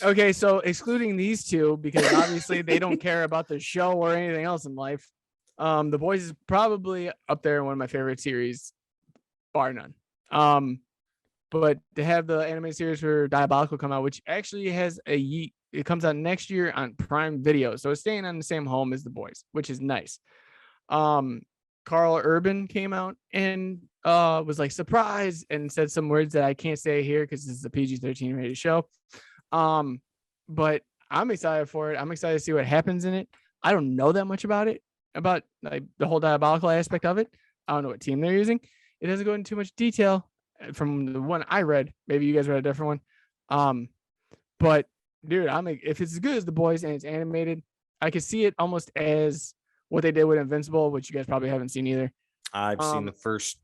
Okay, so excluding these two, because obviously they don't care about the show or anything else in life. The Boys is probably up there in one of my favorite series, bar none. But to have the animated series for Diabolical come out, which actually has it comes out next year on Prime Video, so it's staying on the same home as The Boys, which is nice. Carl Urban came out and was like surprise and said some words that I can't say here because this is a PG-13 rated show. But I'm excited for it. I'm excited to see what happens in it. I don't know that much about it, about like the whole diabolical aspect of it. I don't know what team they're using. It doesn't go into too much detail from the one I read. Maybe you guys read a different one. But dude, if it's as good as The Boys and it's animated, I could see it almost as what they did with Invincible, which you guys probably haven't seen either. I've seen the first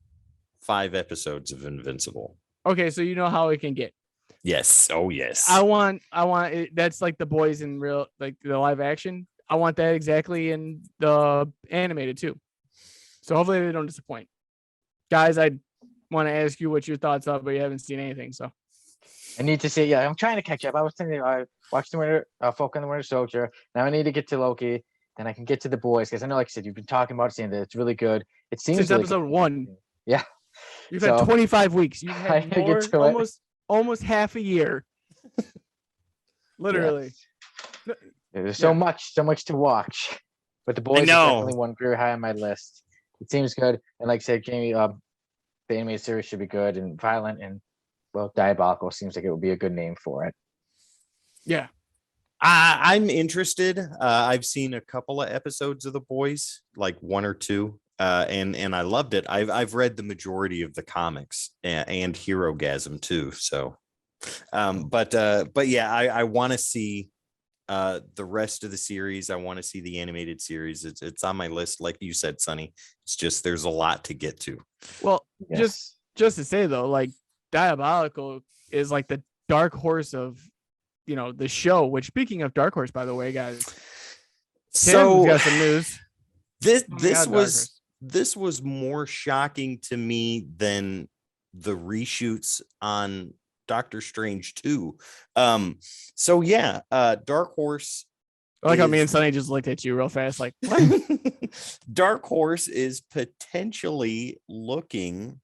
5 episodes of Invincible. Okay, so you know how it can get. Yes. Oh, yes. I want it. That's like The Boys in real, like the live action. I want that exactly in the animated too. So hopefully they don't disappoint. Guys, I want to ask you what your thoughts are, but you haven't seen anything. So I need to see. Yeah, I'm trying to catch up. I was thinking I watched the Falcon and the Winter Soldier. Now I need to get to Loki. Then I can get to The Boys because I know, like I said, you've been talking about saying that it's really good. It seems since really episode good. 1. Yeah. You've had 25 weeks. You've I had gotta more, get to it. almost half a year. Literally. There's so much to watch. But The Boys is know. definitely one very high on my list. It seems good. And like I said, Jamie, the animated series should be good and violent and, well, diabolical seems like it would be a good name for it. Yeah. I'm interested. I've seen a couple of episodes of The Boys, like 1 or 2. and I loved it. I've read the majority of the comics and Herogasm too. So, but yeah, I want to see the rest of the series. I want to see the animated series. It's on my list, like you said, Sonny. It's just there's a lot to get to. Well, Yes. just to say though, like Diabolical is like the dark horse of the show. Which, speaking of dark horse, by the way, guys, Tim's So got some news. This was more shocking to me than the reshoots on Doctor Strange 2. So yeah, Dark Horse. I like how me and Sonny just looked at you real fast, like, what? Dark Horse is potentially looking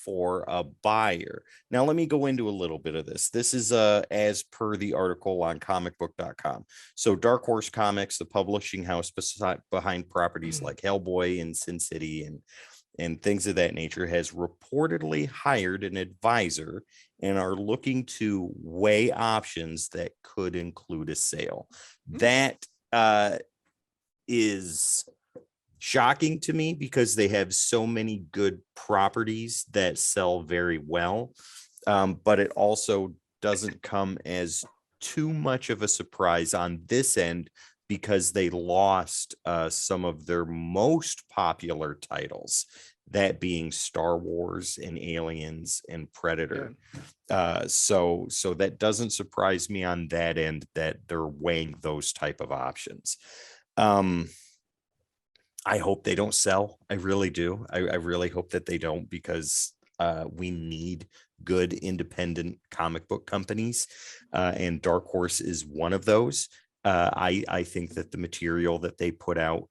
for a buyer. Now, let me go into a little bit of this. This is as per the article on comicbook.com. So Dark Horse Comics, the publishing house behind properties like Hellboy and Sin City and things of that nature, has reportedly hired an advisor and are looking to weigh options that could include a sale. That is shocking to me because they have so many good properties that sell very well. But it also doesn't come as too much of a surprise on this end because they lost some of their most popular titles, that being Star Wars and Aliens and Predator. So that doesn't surprise me on that end, that they're weighing those type of options. I hope they don't sell. I really do. I really hope that they don't, because we need good independent comic book companies, and Dark Horse is one of those. I think that the material that they put out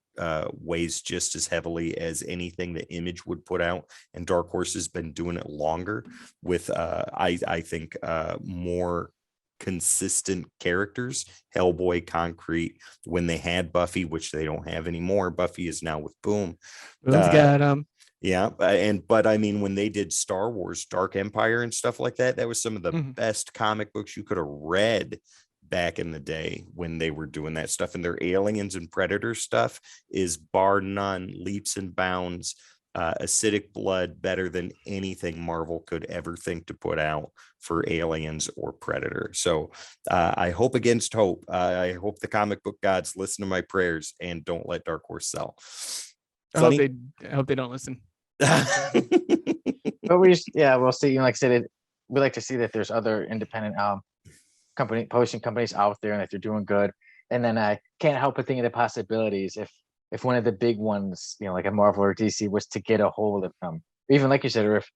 weighs just as heavily as anything that Image would put out, and Dark Horse has been doing it longer with I think more consistent characters. Hellboy, Concrete, when they had Buffy, which they don't have anymore. Buffy is now with Boom. Boom's got him. Yeah, but I mean, when they did Star Wars, Dark Empire and stuff like that, that was some of the best comic books you could have read back in the day when they were doing that stuff. And their Aliens and Predator stuff is bar none, leaps and bounds, acidic blood, better than anything Marvel could ever think to put out for Aliens or Predator. So I hope against hope. I hope the comic book gods listen to my prayers and don't let Dark Horse sell. I hope they don't listen. But we'll see. Like I said, we like to see that there's other independent publishing companies out there and that they're doing good. And then I can't help but think of the possibilities if one of the big ones, like a Marvel or DC, was to get a hold of them, or even like you said, or if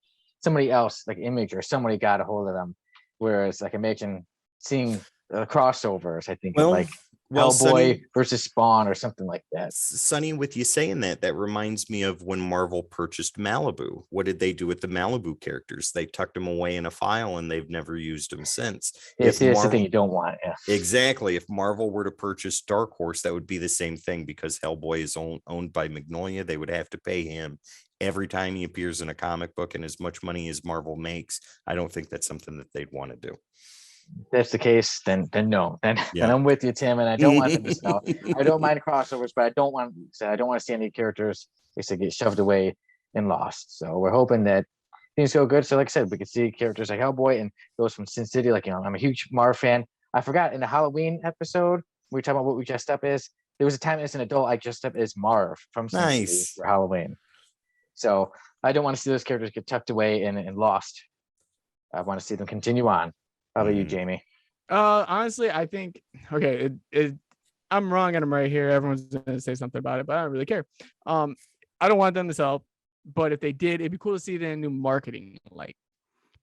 somebody else like Image or somebody got a hold of them. Whereas, like, imagine seeing crossovers. I think of Hellboy Sonny, versus Spawn or something like that. Sonny, with you saying that reminds me of when Marvel purchased Malibu. What did they do with the Malibu characters? They tucked them away in a file and they've never used them since. That's the thing you don't want. Yeah, exactly. If Marvel were to purchase Dark Horse, that would be the same thing, because Hellboy is owned by Magnolia. They would have to pay him every time he appears in a comic book, and as much money as Marvel makes, I don't think that's something that they'd want to do. If that's the case, then no. Then I'm with you, Tim, and I don't want them to sell. I don't mind crossovers, but I don't want to see any characters get shoved away and lost. So we're hoping that things go good. So like I said, we can see characters like Hellboy and those from Sin City. Like, I'm a huge Marv fan. I forgot in the Halloween episode, we were talking about what we dressed up as. There was a time as an adult I dressed up as Marv from Sin City for Halloween. So I don't want to see those characters get tucked away and lost. I want to see them continue on. How about you, Jamie? Honestly, I think, okay, I'm wrong and I'm right here. Everyone's gonna say something about it, but I don't really care. I don't want them to sell, but if they did, it'd be cool to see their new marketing,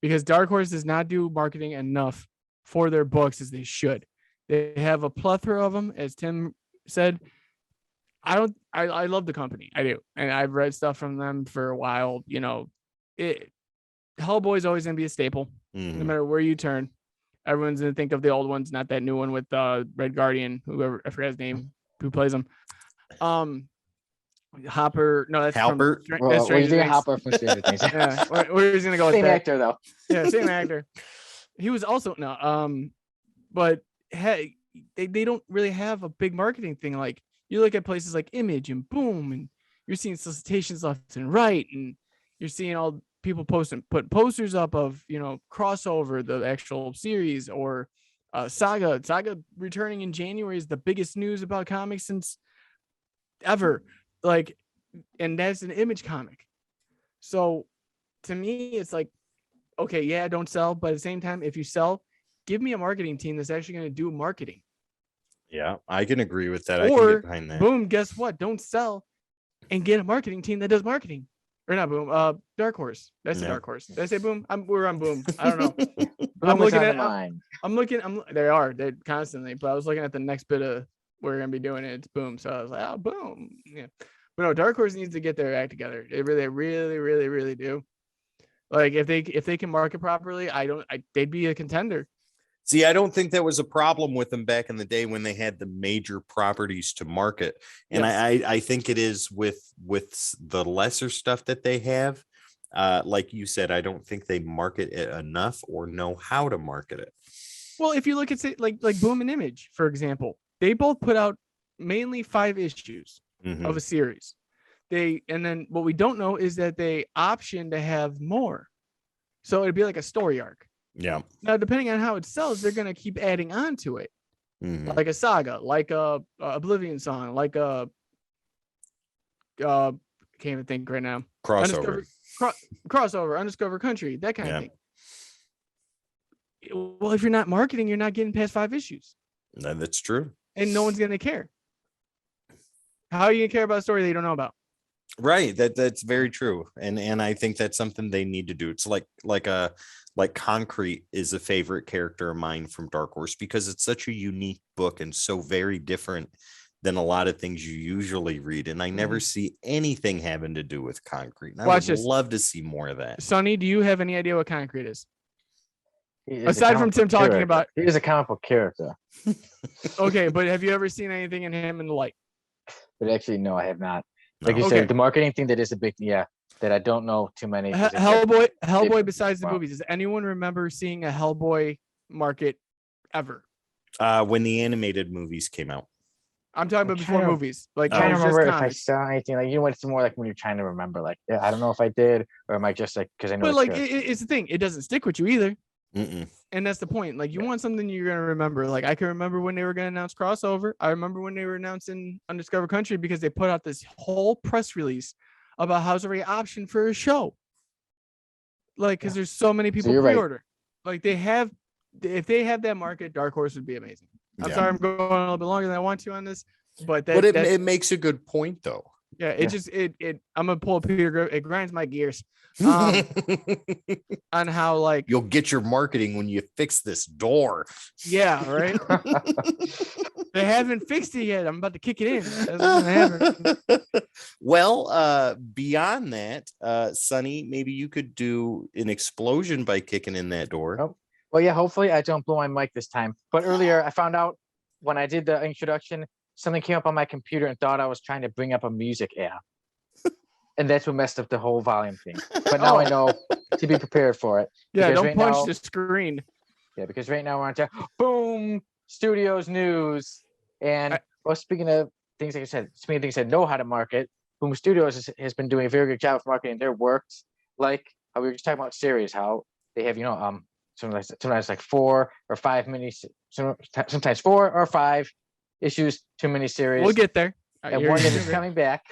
because Dark Horse does not do marketing enough for their books as they should. They have a plethora of them, as Tim said. I love the company. I do. And I've read stuff from them for a while. Hellboy's always going to be a staple, no matter where you turn. Everyone's going to think of the old ones, not that new one with Red Guardian, whoever, I forgot his name, who plays him. Hopper. No, that's Halbert. That's Stranger Things. Hopper from Stranger Things. Yeah, where he's going to go with same that. actor, though. Yeah, same actor. He was also, but hey, they don't really have a big marketing thing. Like, you look at places like Image and Boom and you're seeing solicitations left and right, and you're seeing all people put posters up of, crossover, the actual series, or Saga returning in January is the biggest news about comics since ever. Like, and that's an Image comic. So to me, it's like, okay, yeah, don't sell, but at the same time, if you sell, give me a marketing team that's actually going to do marketing. Yeah, I can agree with that. I can Or get behind that. boom, guess what? Don't sell and get a marketing team that does marketing. Or not boom, Dark Horse. That's a Dark Horse. Did I say boom? We're on boom. I don't know. Boom is on the mind. They're constantly, but I was looking at the next bit of we're gonna be doing it. It's boom. So I was like, oh, boom. Yeah. But no, Dark Horse needs to get their act together. They really, really, really, really do. Like if they can market properly, they'd be a contender. See, I don't think that was a problem with them back in the day when they had the major properties to market. And Yes. I think it is with the lesser stuff that they have. Like you said, I don't think they market it enough or know how to market it. Well, if you look at like Boom and Image, for example, they both put out mainly 5 issues of a series. And then what we don't know is that they option to have more. So it'd be like a story arc. Yeah. Now, depending on how it sells, they're going to keep adding on to it. Like a Saga, like a Oblivion Song, like a can't even think right now. Crossover, Undiscovered Country, that kind of thing. Well, if you're not marketing, you're not getting past 5 issues. That's true. And no one's going to care. How are you going to care about a story that you don't know about? Right. That's very true. And I think that's something they need to do. It's like Concrete is a favorite character of mine from Dark Horse because it's such a unique book and so very different than a lot of things you usually read. And I never see anything having to do with Concrete. And I would love to see more of that. Sonny, do you have any idea what Concrete is? Aside from Tim talking about, he is a comic book character. Okay, but have you ever seen anything in him in the light? But actually, no, I have not. Like you said, the marketing thing that is a big, that I don't know too many. Hellboy besides the movies. Does anyone remember seeing a Hellboy market ever? When the animated movies came out. I'm talking about before movies. Like, I don't remember if I saw anything. Like, it's more like when you're trying to remember. Like, I don't know if I did, or am I just like because I know. But like, it's the thing. It doesn't stick with you either. Mm-mm. And that's the point. Like, you want something you're gonna remember. Like, I can remember when they were gonna announce crossover. I remember when they were announcing Undiscovered Country because they put out this whole press release about how's already option for a show. Like, because there's so many people pre-order. Right. Like, if they have that market, Dark Horse would be amazing. I'm sorry, I'm going a little bit longer than I want to on this, but it makes a good point though. Yeah, I'm gonna pull a Peter. It grinds my gears on how like you'll get your marketing when you fix this door. Yeah, right. They haven't fixed it yet. I'm about to kick it in. That's gonna happen. Well, beyond that, Sonny, maybe you could do an explosion by kicking in that door. Oh. Well, yeah. Hopefully, I don't blow my mic this time. But earlier, I found out when I did the introduction, something came up on my computer and thought I was trying to bring up a music app. And that's what messed up the whole volume thing. But now I know to be prepared for it. Yeah, don't punch the screen. Yeah, because right now we're on to Boom Studios news. And speaking of things like I said, know how to market, Boom Studios has been doing a very good job of marketing their works. Like how we were just talking about series, how they have, sometimes like 4 or 5 sometimes 4 or 5 issues, 2 miniseries. We'll get there. And one that is coming back.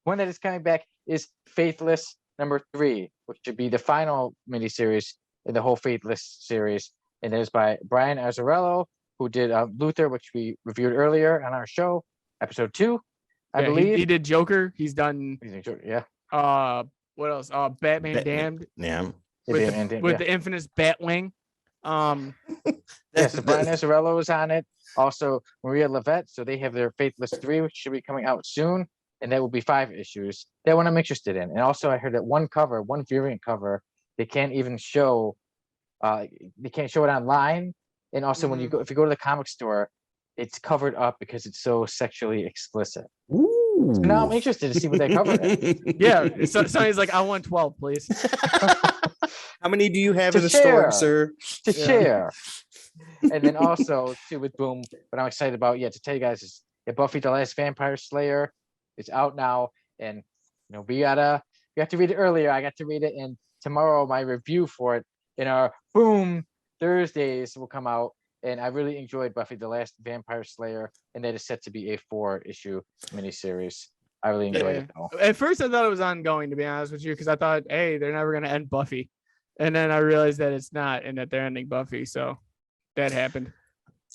One that is coming back is Faithless #3, which should be the final miniseries in the whole Faithless series. And it is by Brian Azzarello, who did Luther, which we reviewed earlier on our show, episode 2, I believe. He did Joker. He's done. Yeah. What else? Batman Damned. Yeah. With the infamous Batwing. Yes, so Brian Azzarello was on it. Also, Maria Levette. So they have their Faithless 3, which should be coming out soon. And that will be 5 issues. That one I'm interested in. And also, I heard that one variant cover, they can't even show. They can't show it online. And also, if you go to the comic store, it's covered up because it's so sexually explicit. Ooh. So now I'm interested to see what they cover. Yeah, somebody's like, I want 12, please. How many do you have in the store, sir? To share. And then also, too, with Boom, what I'm excited about, to tell you guys is Buffy the Last Vampire Slayer is out now. And we have to read it earlier. I got to read it, and tomorrow my review for it in our Boom Thursdays will come out. And I really enjoyed Buffy the Last Vampire Slayer, and that is set to be a 4-issue miniseries. I really enjoyed it though. At first, I thought it was ongoing, to be honest with you, because I thought, hey, they're never going to end Buffy. And then I realized that it's not, and that they're ending Buffy. So that happened.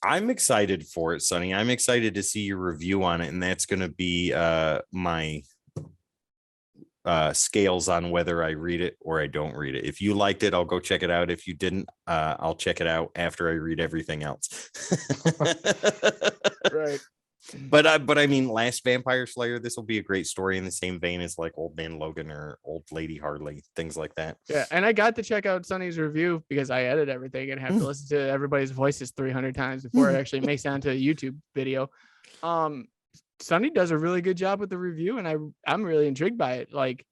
I'm excited for it, Sonny. I'm excited to see your review on it, and that's going to be my scales on whether I read it or I don't read it. If you liked it, I'll go check it out. If you didn't, I'll check it out after I read everything else. Right. But I mean, Last Vampire Slayer, this will be a great story in the same vein as like Old Man Logan or Old Lady Harley, things like that. Yeah, and I got to check out Sonny's review because I edit everything and have to listen to everybody's voices 300 times before it actually makes it onto a YouTube video. Sonny does a really good job with the review, and I'm really intrigued by it. Like,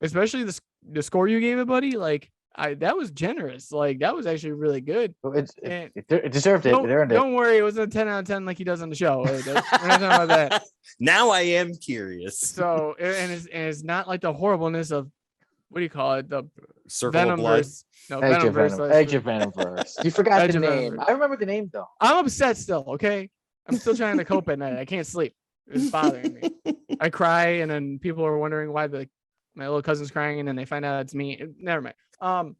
especially the score you gave it, buddy. Like, that was generous. Like, that was actually really good. Well, it deserved it. Don't worry, it was a 10 out of 10 like he does on the show. We're not talking about that. Now I am curious. So, and it's not like the horribleness of, what do you call it? The Circle of Blood. No, Edge of Venomverse. Venomverse. You forgot Edge the of name. Venomverse. I remember the name though. I'm upset still. Okay, I'm still trying to cope at night. I can't sleep. It's bothering me. I cry, and then people are wondering why my little cousin's crying, and then they find out it's me. Never mind.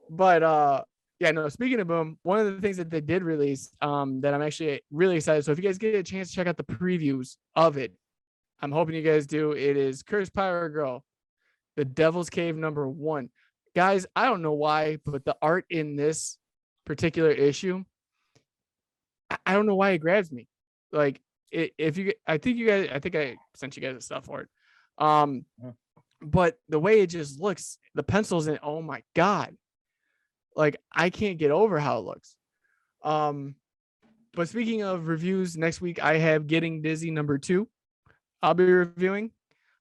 But yeah, no, speaking of Boom, one of the things that they did release that I'm actually really excited. So if you guys get a chance to check out the previews of it, I'm hoping you guys do. It is Cursed Pirate Girl, The Devil's Cave #1. Guys, I don't know why, but the art in this particular issue, I don't know why it grabs me. Like, I think I sent you guys the stuff for it. But the way it just looks, the pencils in, oh my God. Like, I can't get over how it looks. But speaking of reviews, next week I have Getting Dizzy #2. I'll be reviewing.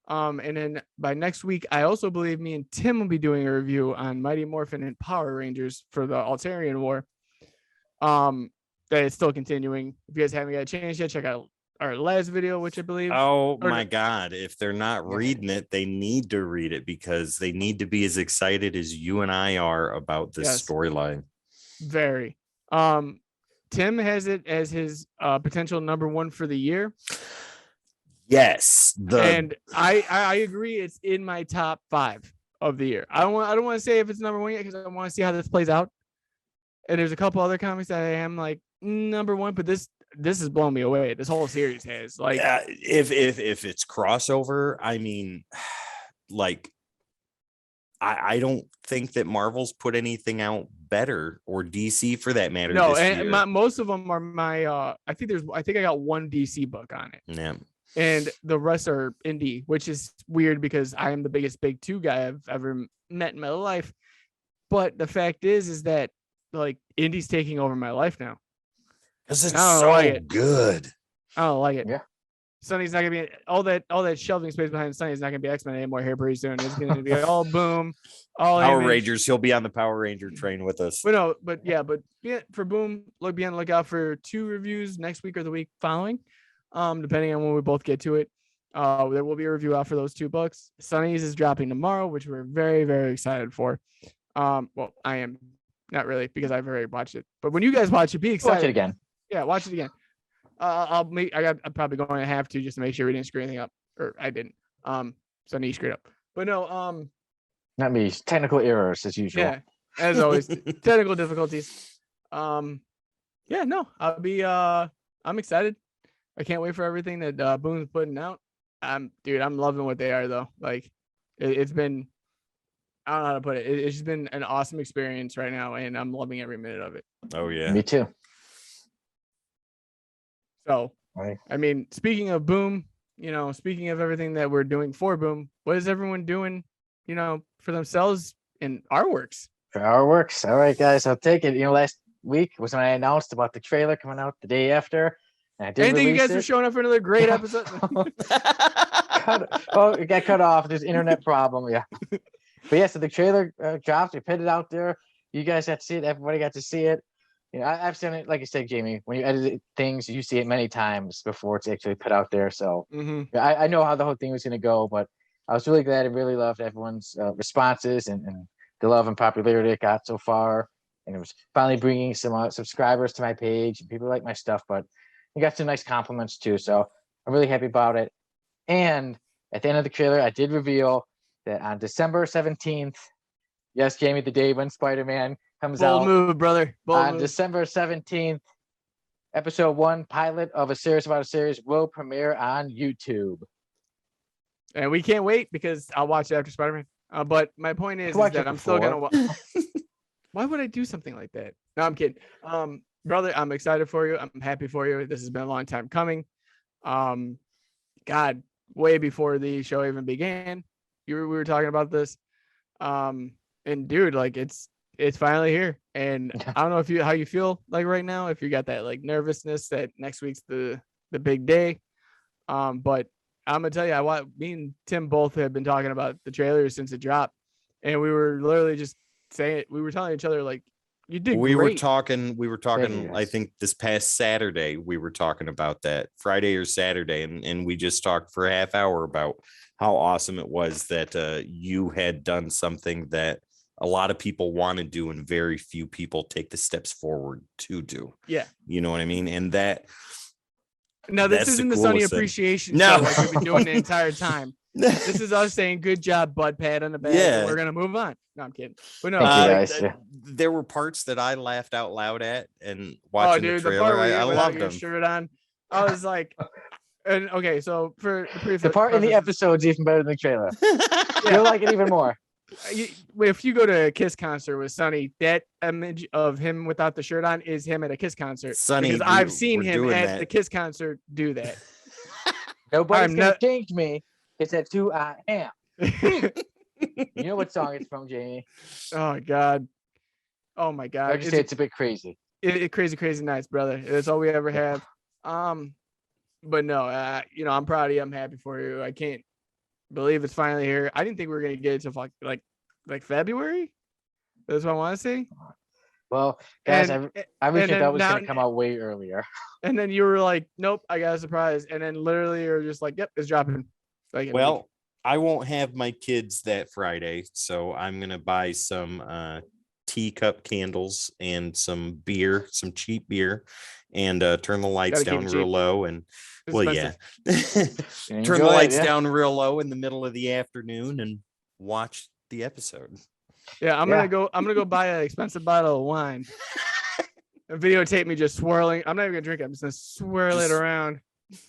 And then by next week, I also believe me and Tim will be doing a review on Mighty Morphin and Power Rangers for the Altarian War. That is still continuing. If you guys haven't got a chance yet, check out our last video, which I believe. Oh my God. If they're not reading it, they need to read it because they need to be as excited as you and I are about this storyline. Very. Tim has it as his potential #1 for the year. Yes. And I agree. It's in my top 5 of the year. I don't want to say if it's #1 yet because I want to see how this plays out. And there's a couple other comics that I am like #1, but this has blown me away. This whole series has, like, if it's crossover, I mean, like, I don't think that Marvel's put anything out better, or DC for that matter. No, this and year. most of them are my I think I got one DC book on it. Yeah. And the rest are indie, which is weird because I am the biggest Big 2 guy I've ever met in my life. But the fact is that, like, indie's taking over my life now. Because it's so good. I don't like it. Yeah. Sonny's not gonna be all that shelving space behind Sonny's not gonna be X-Men anymore here pretty soon. It's gonna be all Boom, all Power Image. Rangers. He'll be on the Power Ranger train with us. But for Boom, be on the lookout for 2 reviews next week or the week following. Depending on when we both get to it. There will be a review out for those 2 books. Sonny's is dropping tomorrow, which we're very, very excited for. Well, I am not really because I've already watched it. But when you guys watch it, be excited. Watch it again. Yeah, watch it again. I'm probably going to have to just to make sure we didn't screw anything up, or I didn't. Sonny screwed up, but no. Not me. Technical errors as usual. Yeah, as always, technical difficulties. Yeah, no, I'll be. I'm excited. I can't wait for everything that Boone's putting out. I'm loving what they are though. Like, it's been, I don't know how to put it. It's just been an awesome experience right now, and I'm loving every minute of it. Oh yeah, me too. So, right. I mean, speaking of Boom, speaking of everything that we're doing for Boom, what is everyone doing, for themselves in our works? For our works. All right, guys, I'll take it. Last week was when I announced about the trailer coming out the day after. And I did you guys it. for showing up for another great episode. It got cut off. There's internet problem. Yeah. But yeah, so the trailer dropped. We put it out there. You guys got to see it. Everybody got to see it. I've seen it, like I said, Jamie, when you edit things, you see it many times before it's actually put out there. So I know how the whole thing was going to go, but I was really glad and really loved everyone's responses and the love and popularity it got so far. And it was finally bringing some subscribers to my page, and people like my stuff, but I got some nice compliments too. So I'm really happy about it. And at the end of the trailer, I did reveal that on December 17th, yes, Jamie, the day when Spider-Man comes Bold out. move, brother. Bold On move. December 17th, episode 1, pilot of a series about a series, will premiere on YouTube. And we can't wait because I'll watch it after Spider-Man. But my point is that I'm still gonna watch. Why would I do something like that? No, I'm kidding. Brother, I'm excited for you. I'm happy for you. This has been a long time coming. God, way before the show even began, we were talking about this. And dude, like it's finally here. And I don't know how you feel like right now, if you got that like nervousness that next week's the big day. But I'm gonna tell you, me and Tim both have been talking about the trailer since it dropped, and we were literally just saying it. We were telling each other like, "You did we great." We were talking. I think this past Saturday we were talking about that, Friday or Saturday, and we just talked for a half hour about how awesome it was that you had done something that a lot of people want to do and very few people take the steps forward to do. Yeah, you know what I mean, and that. No, this isn't the Sonny appreciation show like we've been doing the entire time. This is us saying good job, bud, pat on the back. Yeah. And we're gonna move on. No, I'm kidding. But no, there were parts that I laughed out loud at and watching the trailer. The part where I loved them. Shirt on. I was like, and okay, so for the part in the episode's even better than the trailer. You'll like it even more. If you go to a Kiss concert with Sonny, that image of him without the shirt on is him at a Kiss concert. Sonny, because I've seen him at the Kiss concert do that. Nobody's gonna change me. It's that's who I am. You know what song it's from, Jamie? Oh God. Oh my God. I just say it's a bit crazy. Crazy nights, brother. That's all we ever have. But no, I'm proud of you. I'm happy for you. I can't believe it's finally here. I didn't think we were gonna get it till like February. That's what I want to say. Well, guys, I really thought that was gonna come out way earlier. And then you were like, "Nope, I got a surprise." And then literally you're just like, "Yep, it's dropping." Well, I won't have my kids that Friday, so I'm gonna buy some teacup candles and some beer, some cheap beer, and turn the lights down real low. And turn the lights down real low in the middle of the afternoon and watch the episode. Yeah, I'm gonna go buy an expensive bottle of wine and videotape me just swirling. I'm not even gonna drink it. I'm just gonna swirl it around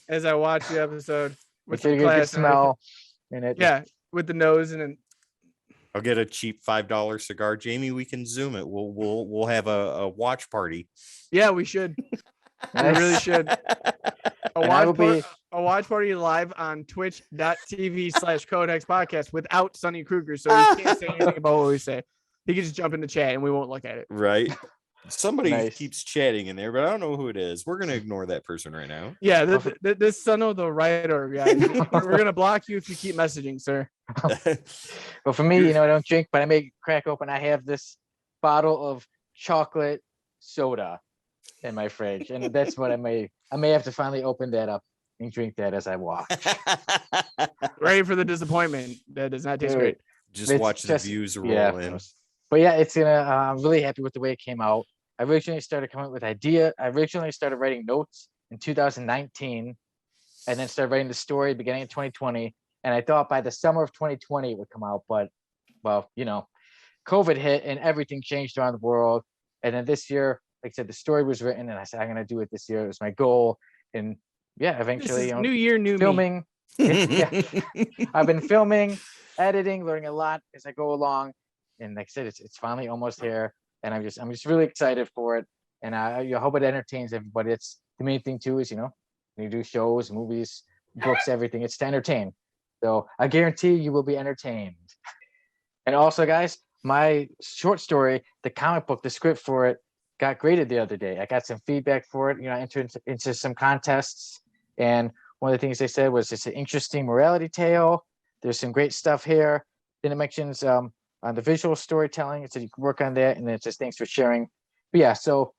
as I watch the episode with the good smell in it. Yeah, with the nose and then. I'll get a cheap $5 cigar. Jamie, we can Zoom it. We'll have a watch party. Yeah, we should. We really should. A watch party live on twitch.tv/Codex podcast without Sonny Kruger. So he can't say anything about what we say. He can just jump in the chat and we won't look at it. Right. Somebody keeps chatting in there, but I don't know who it is. We're going to ignore that person right now. Yeah, this son of the writer guy. We're going to block you if you keep messaging, sir. Well, for me, I don't drink, but I may crack open. I have this bottle of chocolate soda in my fridge, and that's what I may have to finally open that up and drink that as I watch. Ready for the disappointment. That does not taste great. Just watch the views roll in. But yeah, it's gonna. I'm really happy with the way it came out. I originally started coming up with idea. I originally started writing notes in 2019, and then started writing the story beginning of 2020. And I thought by the summer of 2020 it would come out, but well, COVID hit and everything changed around the world. And then this year, like I said, the story was written, and I said I'm gonna do it this year. It was my goal, and yeah, eventually, new year, new filming. I've been filming, editing, learning a lot as I go along, and like I said, it's finally almost here. And I'm just really excited for it, and I hope it entertains everybody. It's the main thing too. Is when you do shows, movies, books, everything. It's to entertain. So I guarantee you will be entertained. And also, guys, my short story, the comic book, the script for it, got graded the other day. I got some feedback for it. I entered into some contests, and one of the things they said was it's an interesting morality tale. There's some great stuff here. Then it mentions on the visual storytelling, it said you can work on that, and then it says thanks for sharing. But yeah, so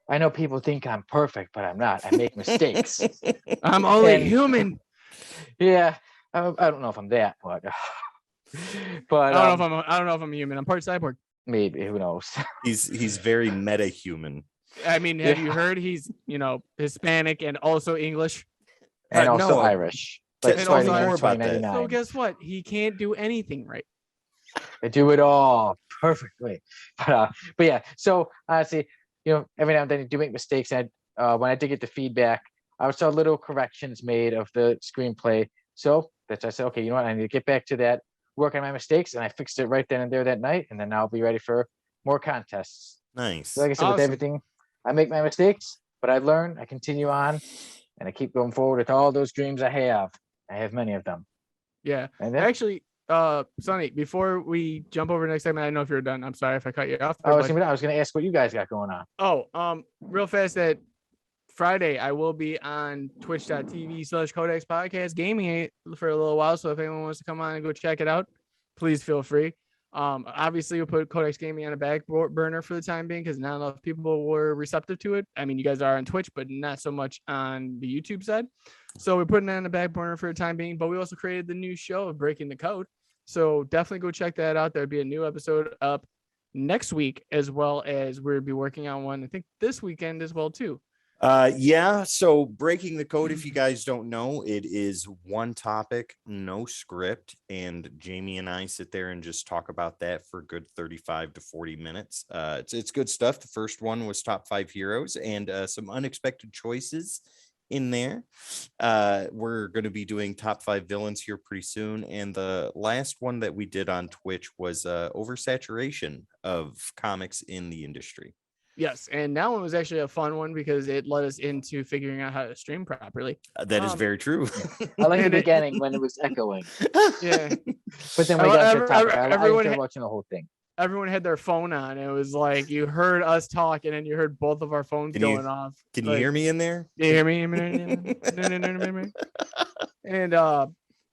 I know people think I'm perfect, but I'm not. I make mistakes. I'm only And- human. Yeah, I don't know if I'm that, but I don't know if I'm human. I'm part cyborg. maybe, who knows? He's very meta human. I mean, have Yeah. you heard he's Hispanic and also English? And also no, Irish. t- Like and tell me also more about that. 2099. So guess what? He can't do anything right. I do it all perfectly. But yeah, so honestly, every now and then you do make mistakes. And when I did get the feedback, I saw little corrections made of the screenplay. So I said, okay, you know what? I need to get back to that, work on my mistakes, and I fixed it right then and there that night. And then I'll be ready for more contests. Nice. So like I said, with Awesome. everything, I make my mistakes, but I learn, I continue on, and I keep going forward with all those dreams I have. I have many of them. Yeah. And then, Actually, Sonny, before we jump over to the next segment, I don't know if you're done. I'm sorry if I cut you off. I was going to ask what you guys got going on. Real fast, that Friday I will be on twitch.tv/Codex Podcast gaming it for a little while. So if anyone wants to come on and go check it out, please feel free. Obviously we'll put Codex Gaming on a back burner for the time being because not enough people were receptive to it. I mean, you guys are on Twitch, but not so much on the YouTube side. So we're putting that on the back burner for the time being. But we also created the new show of Breaking the Code. So definitely go check that out. There'll be a new episode up next week, as well as we'll be working on one, I think, this weekend as well, too. So Breaking the Code, if you guys don't know, it is one topic, no script, and Jamie and I sit there and just talk about that for a good 35 to 40 minutes. It's good stuff. The first one was top 5 heroes and some unexpected choices in there. We're going to be doing top 5 villains here pretty soon, and the last one that we did on Twitch was oversaturation of comics in the industry. Yes, and that one was actually a fun one because it led us into figuring out how to stream properly. That is very true. I like the beginning when it was echoing. Yeah, But then we got to the topic. I everyone enjoyed watching the whole thing. Everyone had their phone on. It was like you heard us talk, and then you heard both of our phones going off. Can you hear me in there? You hear me? And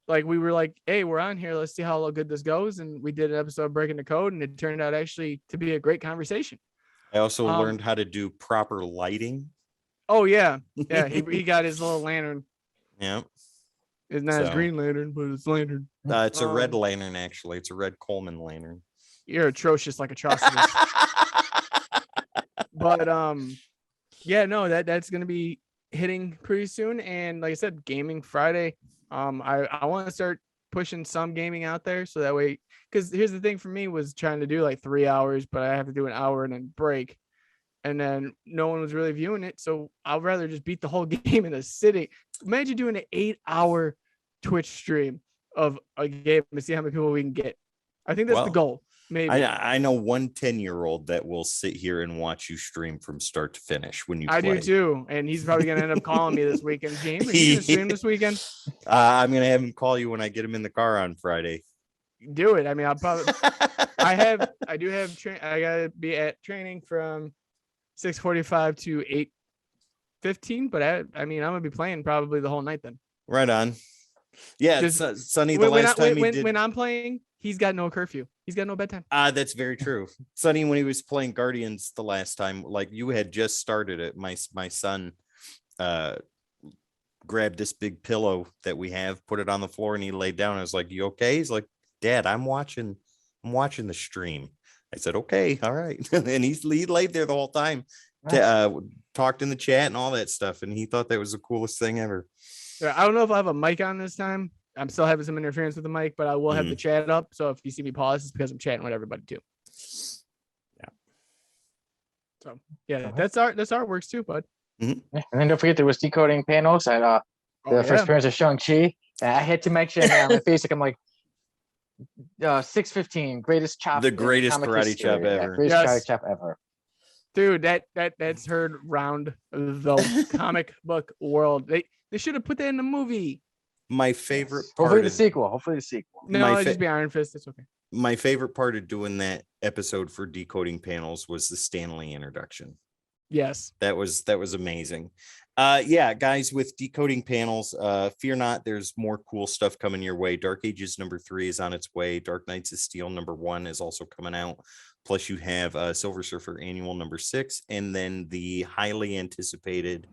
like we were like, hey, we're on here. Let's see how good this goes. And we did an episode of Breaking the Code, and it turned out actually to be a great conversation. I also learned how to do proper lighting. Oh yeah, yeah. He got his little lantern. Yeah, It's not his Green Lantern, but it's lantern. It's a red lantern, actually. It's a red Coleman lantern. You're atrocious like atrocities. But yeah, no, that's gonna be hitting pretty soon. And like I said, Gaming Friday. I want to start pushing some gaming out there so that way, because here's the thing for me was trying to do like 3 hours, but I have to do an hour and then break, and then no one was really viewing it. So I'd rather just beat the whole game in a sitting. Imagine doing an 8-hour Twitch stream of a game and see how many people we can get. I think that's the goal. Maybe I know one 10-year-old that will sit here and watch you stream from start to finish when you play. I do too, and he's probably gonna end up calling me this weekend. James, are you gonna stream this weekend? I'm gonna have him call you when I get him in the car on Friday. Do it. I mean, I'll probably. I gotta be at training from 6:45 to 8:15, but I mean, I'm gonna be playing probably the whole night then. Right on. Yeah, Sonny. When I'm playing, he's got no curfew. He's got no bedtime. That's very true. Sonny, when he was playing Guardians the last time, like you had just started it, my son grabbed this big pillow that we have, put it on the floor, and he laid down. I was like, "You okay?" He's like, "Dad, I'm watching the stream." I said, "Okay, all right." And he laid there the whole time, talked in the chat and all that stuff, and he thought that was the coolest thing ever. I don't know if I have a mic on this time. I'm still having some interference with the mic, but I will have the chat up. So if you see me pause, it's because I'm chatting with everybody too. Yeah. So yeah, that's our works too, bud. And then don't forget there was Decoding Panels at the first appearance of Shang-Chi. I had to mention on my face, like I'm like 615 greatest chop. The greatest karate chop ever. Yeah, greatest karate chop ever. Dude, that's heard round the comic book world. They should have put that in the movie. My favorite part. Hopefully the sequel. No, it'd just be Iron Fist. It's okay. My favorite part of doing that episode for Decoding Panels was the Stanley introduction. Yes. That was amazing. Yeah, guys, with Decoding Panels, fear not, there's more cool stuff coming your way. Dark Ages #3 is on its way. Dark Knights of Steel #1 is also coming out. Plus you have Silver Surfer Annual #6, and then the highly anticipated,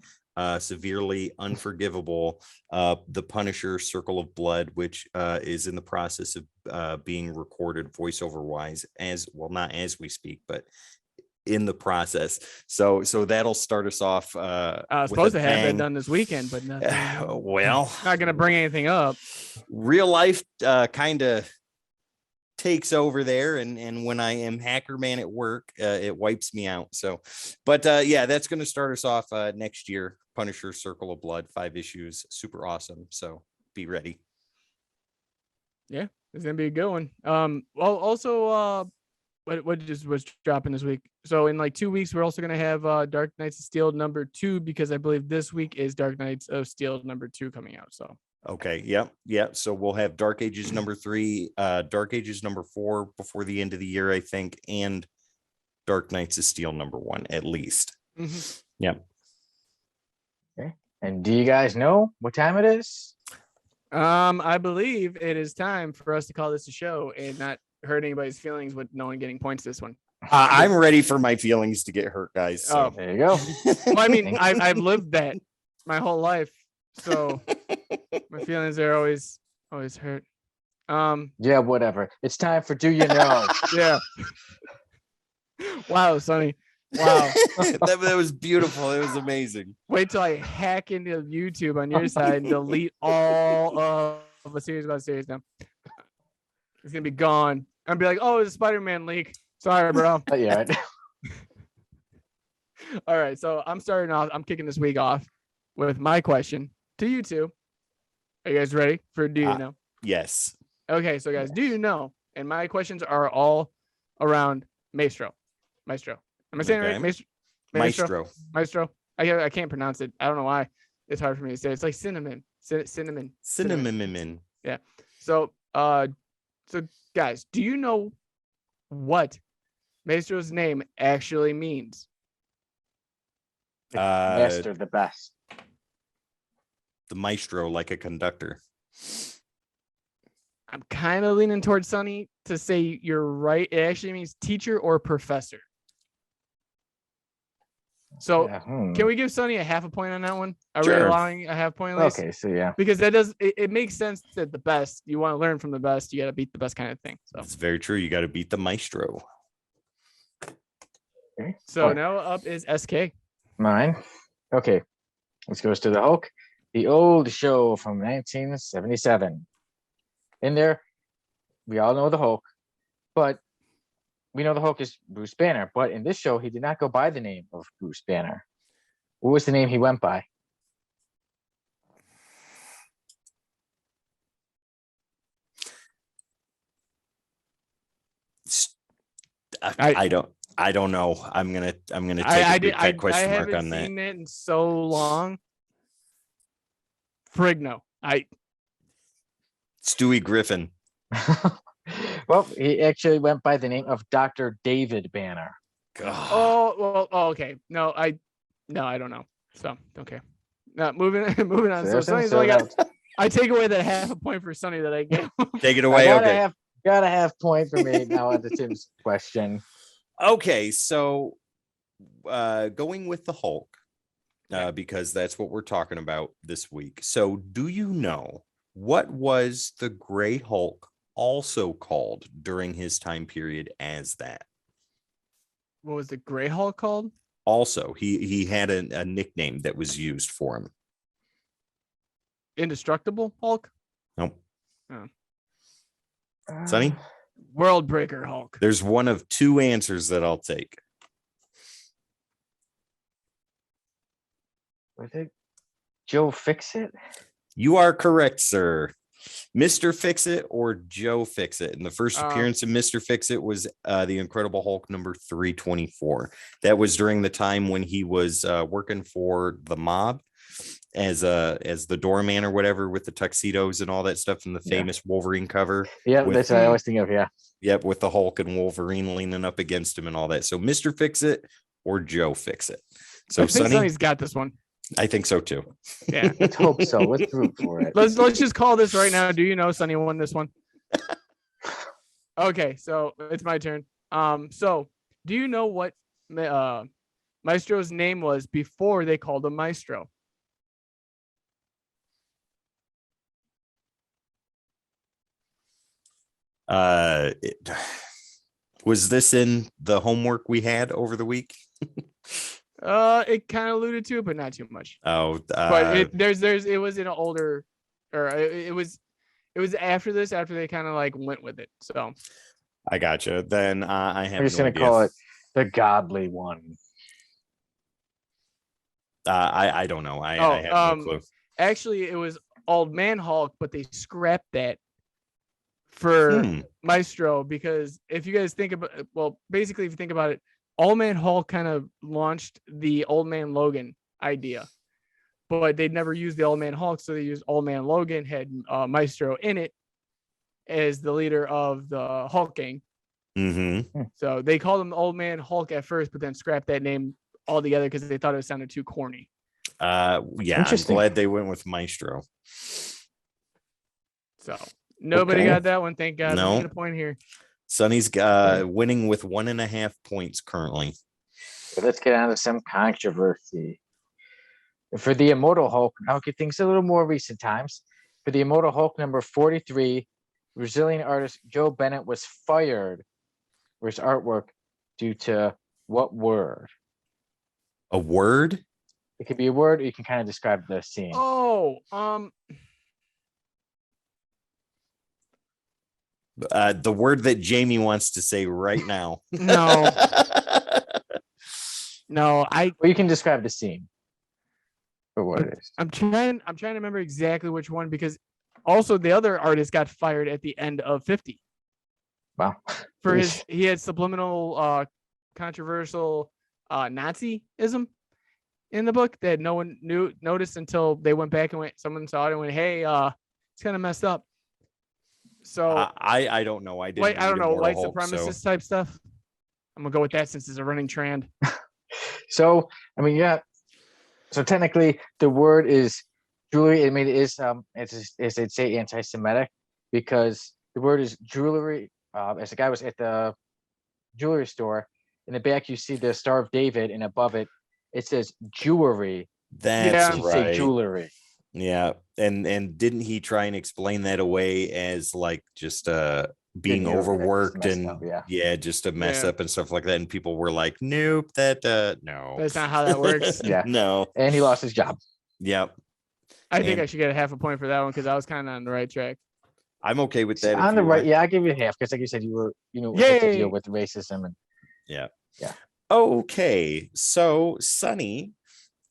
severely unforgivable, The Punisher Circle of Blood, which is in the process of being recorded voiceover wise, as well, not as we speak, but in the process. So that'll start us off. I was supposed to have that done this weekend, but nothing. Well, Not gonna bring anything up. Real life kind of takes over there, and when I am hacker man at work, it wipes me out. So, but yeah, that's going to start us off next year. Punisher Circle of Blood, 5 issues, super awesome. So be ready. Yeah, it's gonna be a good one. Well, also, what just was dropping this week? So in like 2 weeks, we're also gonna have Dark Knights of Steel #2, because I believe this week is Dark Knights of Steel #2 coming out. So Okay. Yep. So we'll have Dark Ages #3, Dark Ages #4 before the end of the year, I think, and Dark Knights of Steel #1 at least. Mhm. Yep. Okay. And do you guys know what time it is? I believe it is time for us to call this a show and not hurt anybody's feelings with no one getting points this one. I'm ready for my feelings to get hurt, guys. So. Oh. There you go. Well, I mean, I've lived that my whole life, so my feelings are always hurt. Yeah, whatever. It's time for Do You Know? Yeah. Wow, Sonny. Wow. that was beautiful. It was amazing. Wait till I hack into YouTube on your side and delete all of a series about series now. It's gonna be gone. I'm gonna be like, oh, it's a Spider-Man leak. Sorry, bro. Yeah. Right. All right, so I'm starting off. I'm kicking this week off with my question to you two. Are you guys ready for Do You Know? Yes. Okay, so guys, do you know? And my questions are all around Maestro. Am I saying it right? Maestro. I can't pronounce it. I don't know why. It's hard for me to say. It's like cinnamon. Cinnamon. Yeah. So guys, do you know what Maestro's name actually means? Master the best. The maestro, like a conductor. I'm kind of leaning towards Sonny to say you're right. It actually means teacher or professor. So can we give Sonny a half a point on that one? Are we allowing a half point at least? Okay, so yeah. Because that it makes sense that the best, you want to learn from the best, you got to beat the best kind of thing. So it's very true. You got to beat the maestro. Okay. So now up is SK. Mine. Okay. This goes to the Hulk, the old show from 1977. In there, we all know the Hulk, but we know the Hulk is Bruce Banner. But in this show, he did not go by the name of Bruce Banner. What was the name he went by? I don't know. I'm gonna take a big question mark on that. I haven't seen it in so long. Frigno. Stewie Griffin. Well, he actually went by the name of Dr. David Banner. God. Okay. No, I don't know. So okay. Now moving on. So Sonny's only got. I take away that half a point for Sonny that I gave. Take it away. Got a half point for me now at the Tim's question. Okay, so going with the Hulk, because that's what we're talking about this week. So do you know what was the Gray Hulk also called during his time period as that? What was the Gray Hulk called? Also, he had a nickname that was used for him. Indestructible Hulk? Nope. Oh. Sonny? World Breaker Hulk. There's one of 2 answers that I'll take. Was it Joe Fix-It? You are correct, sir. Mr. Fix-It or Joe Fix-It. And the first appearance of Mr. Fix-It was the Incredible Hulk number 324. That was during the time when he was working for the mob as the doorman or whatever, with the tuxedos and all that stuff in the famous Wolverine cover. Yeah, that's what I was thinking of. Yeah. Yep, with the Hulk and Wolverine leaning up against him and all that. So Mr. Fix-It or Joe Fix-It. So I think Sonny, Sonny's got this one. I think so too. Yeah. Let's hope so. Let's root for it. Let's just call this right now. Do you know Sonny won this one? Okay, so it's my turn. So do you know what Maestro's name was before they called him Maestro? Was this in the homework we had over the week? It kind of alluded to it, but not too much. Oh, But it was in an older, or it was after this, after they kind of like went with it. So I gotcha. Then I have I'm just no gonna idea. call it the godly one. I don't know. I have no clue. actually, it was Old Man Hulk, but they scrapped that for Maestro because if you guys think about, well, basically, if you think about it, Old Man Hulk kind of launched the Old Man Logan idea, but they'd never used the Old Man Hulk, so they used Old Man Logan, had Maestro in it as the leader of the Hulk gang. Mm-hmm. So they called him Old Man Hulk at first, but then scrapped that name altogether because they thought it sounded too corny. Yeah, I'm glad they went with Maestro. So nobody Okay. got that one. Thank God. No. We get a point here. Sonny's winning with 1.5 points currently. But let's get on to some controversy. For the Immortal Hulk, I'll get things a little more recent times. For the Immortal Hulk number 43, Brazilian artist Joe Bennett was fired for his artwork due to what word? A word? It could be a word, or you can kind of describe the scene. Oh, The word that Jamie wants to say right now. no. No, Well, you can describe the scene for what it is. I'm trying to remember exactly which one because also the other artist got fired at the end of 50 Wow. for he had subliminal controversial Nazism in the book that no one noticed until they went back and someone saw it and went, hey, it's kind of messed up. So I don't know. I don't know, white supremacist type stuff. I'm gonna go with that since it's a running trend. So I mean, yeah. So technically, the word is jewelry. I mean, it is as I'd say, anti-Semitic because the word is jewelry. As the guy was at the jewelry store, in the back you see the Star of David, and above it it says jewelry. That's You right. say jewelry. Yeah, and didn't he try and explain that away as like just being overworked and just a mess up and stuff like that? And people were like, "Nope, no, that's not how that works." Yeah, no. And he lost his job. Yep. I think I should get a half a point for that one because I was kind of on the right track. I'm okay with that. On the right, yeah, I give you a half because, like you said, you had to deal with racism and yeah. Yeah. Okay, so Sonny,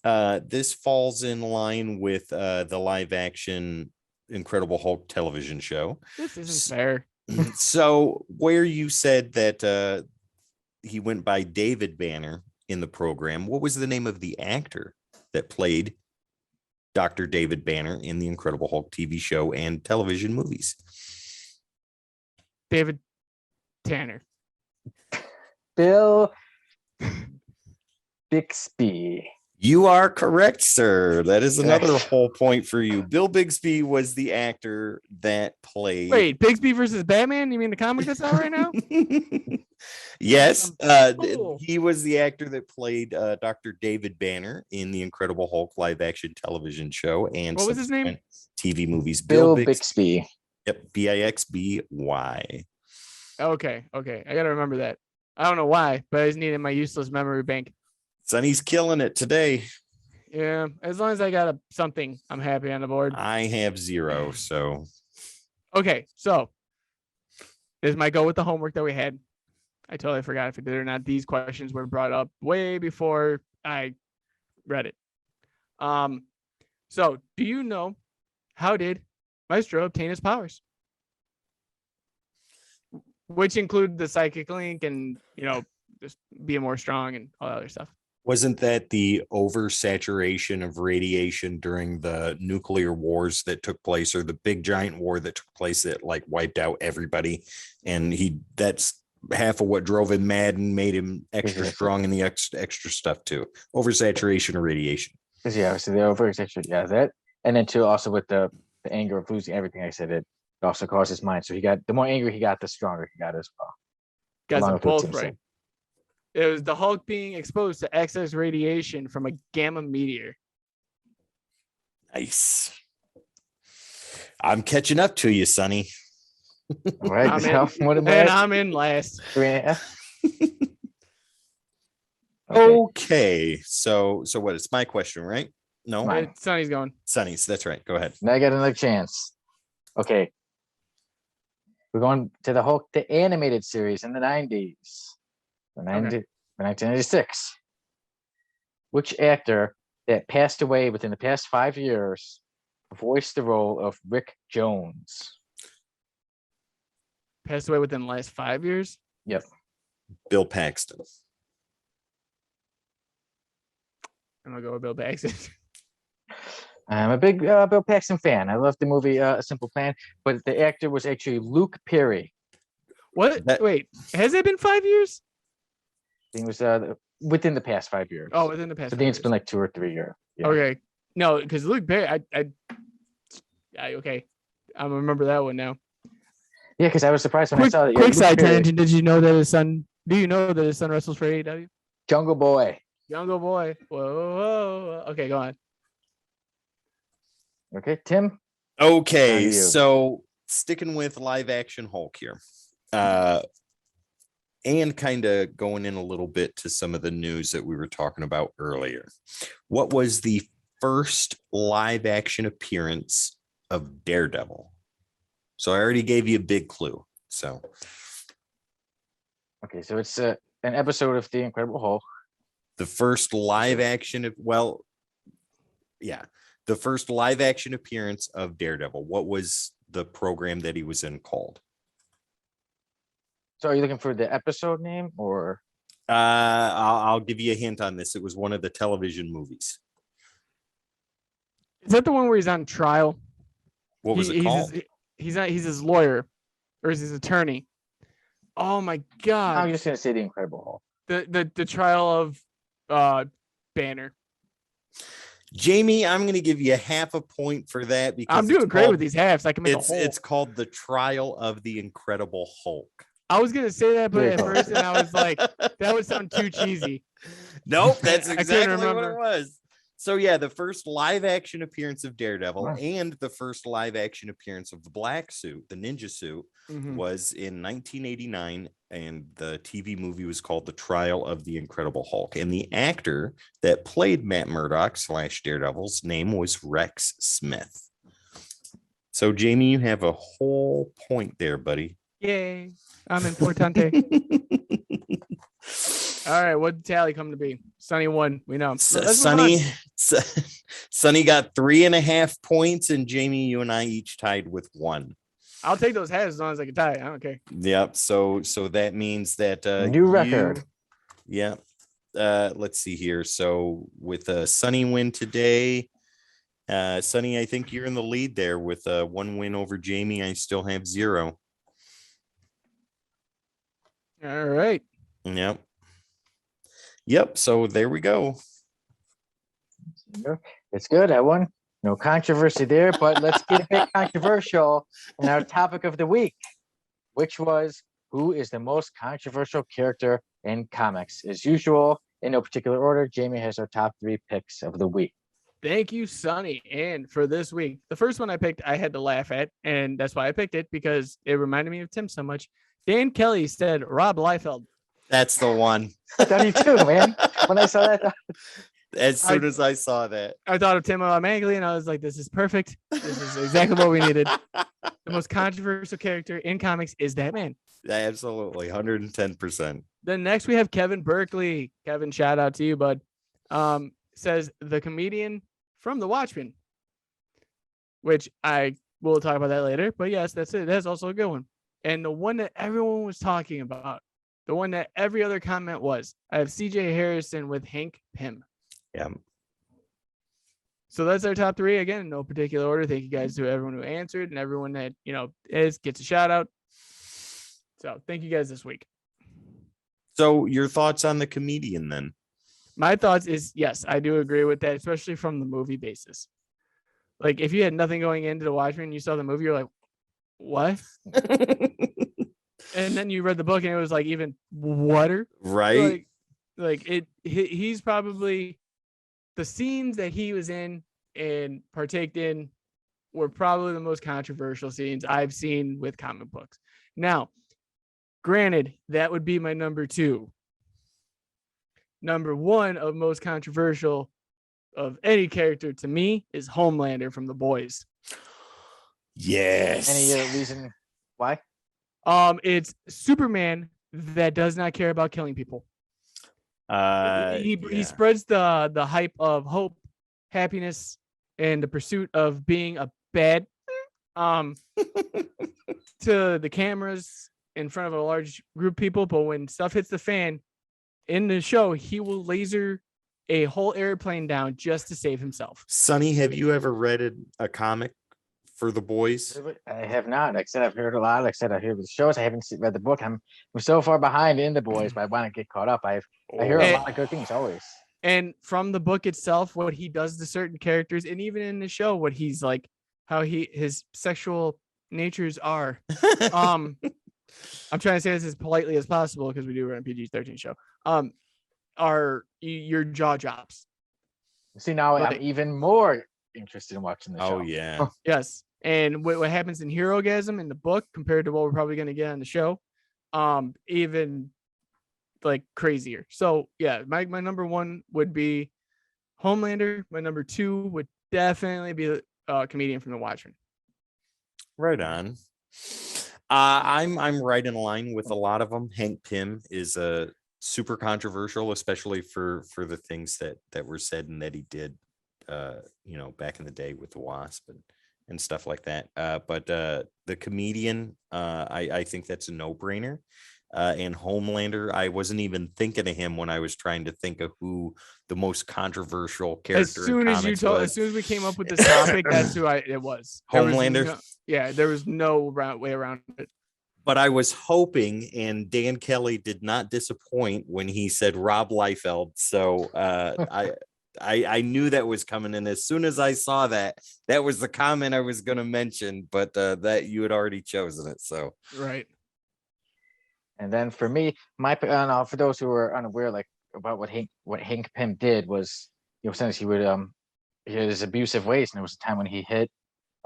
this falls in line with the live action Incredible Hulk television show. This isn't fair. So where you said that he went by David Banner in the program, what was the name of the actor that played Dr. David Banner in the Incredible Hulk TV show and television movies? David Tanner. Bill Bixby. You are correct, sir. That is another whole point for you. Bill Bixby was the actor that played. Wait, Bixby versus Batman? You mean the comic that's out right now? Yes. He was the actor that played Dr. David Banner in the Incredible Hulk live action television show and what was his name? TV movies. Bill Bixby. Yep. Bixby. Okay. I gotta remember that. I don't know why, but I just needed my useless memory bank. Sonny's killing it today. Yeah, as long as I got something, I'm happy on the board. I have 0, so. Okay, so this might go with the homework that we had. I totally forgot if I did or not. These questions were brought up way before I read it. So do you know how did Maestro obtain his powers? Which include the psychic link and, just being more strong and all that other stuff. Wasn't that the oversaturation of radiation during the nuclear wars that took place, or the big giant war that took place that like wiped out everybody? And that's half of what drove him mad and made him extra Yeah. strong in the extra stuff too. Oversaturation of radiation. Because yeah, obviously the overextension, yeah, that, and then too also with the anger of losing everything. I said it also caused his mind. So he got the more angry he got, the stronger he got as well. Guys Along are with what both Tim right. said. It was the Hulk being exposed to excess radiation from a gamma meteor. Nice. I'm catching up to you, Sonny. All right, I'm so in, what am and I? I'm in last. 3.5. Okay. So what? It's my question, right? No, Mine. Sonny's going. Sonny's. That's right. Go ahead. Now I got another chance. Okay. We're going to the Hulk, the animated series in the 90s. For 1996. Which actor that passed away within the past 5 years voiced the role of Rick Jones? Passed away within the last 5 years. Yep. Bill Paxton. I'm gonna go with Bill Paxton. I'm a big Bill Paxton fan. I love the movie A Simple Plan, but the actor was actually Luke Perry. What? Wait, has it been 5 years? I think it was within the past 5 years. Oh, within the past. I 5 think it's years. been like 2 or 3 years. Yeah. Okay, no, because Luke Perry, I okay, I remember that one now. Yeah, because I was surprised when I saw that. Yeah, Quick Luke side Perry, tangent. Did you know that his son? Do you know that his son wrestles for AEW? Jungle Boy. Jungle Boy. Whoa. Okay, go on. Okay, Tim. Okay, you. so sticking with live action Hulk here. And kind of going in a little bit to some of the news that we were talking about earlier. What was the first live action appearance of Daredevil? So I already gave you a big clue. So Okay, so it's an episode of The Incredible Hulk. the first live action, the first live action appearance of Daredevil. What was the program that he was in called? So are you looking for the episode name or? I'll give you a hint on this. It was one of the television movies. Is that the one where he's on trial? What was it called? He's his lawyer, or is his attorney? Oh my god! I'm just gonna say The Incredible Hulk. The trial of Banner. Jamie, I'm going to give you half a point for that because I'm doing great with these halves. I can make a whole. It's called The Trial of the Incredible Hulk. I was gonna say that, but Very at close. first, and I was like, that would sound too cheesy. Nope, that's I couldn't exactly what it remember. was. So yeah, the first live action appearance of Daredevil Wow. and the first live action appearance of the black suit, the ninja suit, Mhm. was in 1989, and the TV movie was called The Trial of the Incredible Hulk. And the actor that played Matt Murdock / Daredevil's name was Rex Smith. So Jamie, you have a whole point there, buddy. Yay! I'm importante. All right, what'd the tally come to be? Sonny won. We know. Let's move Sonny, on. Sonny got 3.5 points, and Jamie, you and I each tied with 1. I'll take those halves as long as I can tie. I don't care. Yep. So that means that New record. Yeah. Let's see here. So with a Sonny win today, Sonny, I think you're in the lead there with 1 win over Jamie. I still have 0. All right. Yep. So there we go. It's good. I won. No controversy there, but let's get a bit controversial in our topic of the week, which was who is the most controversial character in comics? As usual, in no particular order, Jamie has our top 3 picks of the week. Thank you, Sonny. And for this week, the first one I picked, I had to laugh at, and that's why I picked it because it reminded me of Tim so much. Dan Kelly said Rob Liefeld. That's the one. I thought you too, man. When I saw that, As soon as I saw that. I thought of Tim O'Malley, and I was like, this is perfect. This is exactly what we needed. The most controversial character in comics is that man. Absolutely. 110%. Then next we have Kevin Berkeley. Kevin, shout out to you, bud. Says the comedian from The Watchmen, which I will talk about that later. But yes, that's it. That's also a good one. And the one that everyone was talking about, the one that every other comment was, I have CJ Harrison with Hank Pym. Yeah. So that's our top 3. Again, in no particular order. Thank you guys to everyone who answered and everyone that, gets a shout out. So thank you guys this week. So your thoughts on the comedian then? My thoughts is yes, I do agree with that, especially from the movie basis. Like if you had nothing going into the Watchmen and you saw the movie, you're like, what? And then you read the book and it was like even water. Right. He's probably the scenes that he was in and partaked in were probably the most controversial scenes I've seen with comic books. Now, granted, that would be my number 2. Number 1 of most controversial of any character to me is Homelander from The Boys. Yes. Any reason why? It's Superman that does not care about killing people. He spreads the hype of hope, happiness, and the pursuit of being a bad to the cameras in front of a large group of people. But when stuff hits the fan in the show, he will laser a whole airplane down just to save himself. Sonny, have you ever read a comic for The Boys? I have not. Like I said, I've heard a lot. Like I said, I hear the shows. I haven't read the book. I'm so far behind in The Boys, but I want to get caught up. I hear a lot of good things always. And from the book itself, what he does to certain characters, and even in the show, what he's like, how his sexual natures are. I'm trying to say this as politely as possible because we do run a PG-13 show. Are your jaw drops? See, now I'm even more interested in watching the show. Oh yeah. Yes. And what happens in Herogasm in the book compared to what we're probably going to get on the show, even like crazier. So yeah, my number 1 would be Homelander. My number 2 would definitely be a comedian from The Watchmen. Right on. I'm right in line with a lot of them. Hank Pym is a super controversial, especially for the things that were said and that he did, back in the day with the Wasp and stuff like that. But the comedian, I think that's a no-brainer. And Homelander, I wasn't even thinking of him when I was trying to think of who the most controversial character. As soon as we came up with this topic, that's who it was. Homelander. There was no way around it. But I was hoping, and Dan Kelly did not disappoint when he said Rob Liefeld. So I knew that was coming. And as soon as I saw that was the comment I was going to mention, but that you had already chosen it. So right. And then for me, for those who are unaware, like about what Hank Pym did was, since he would his abusive ways, and there was a time when he hit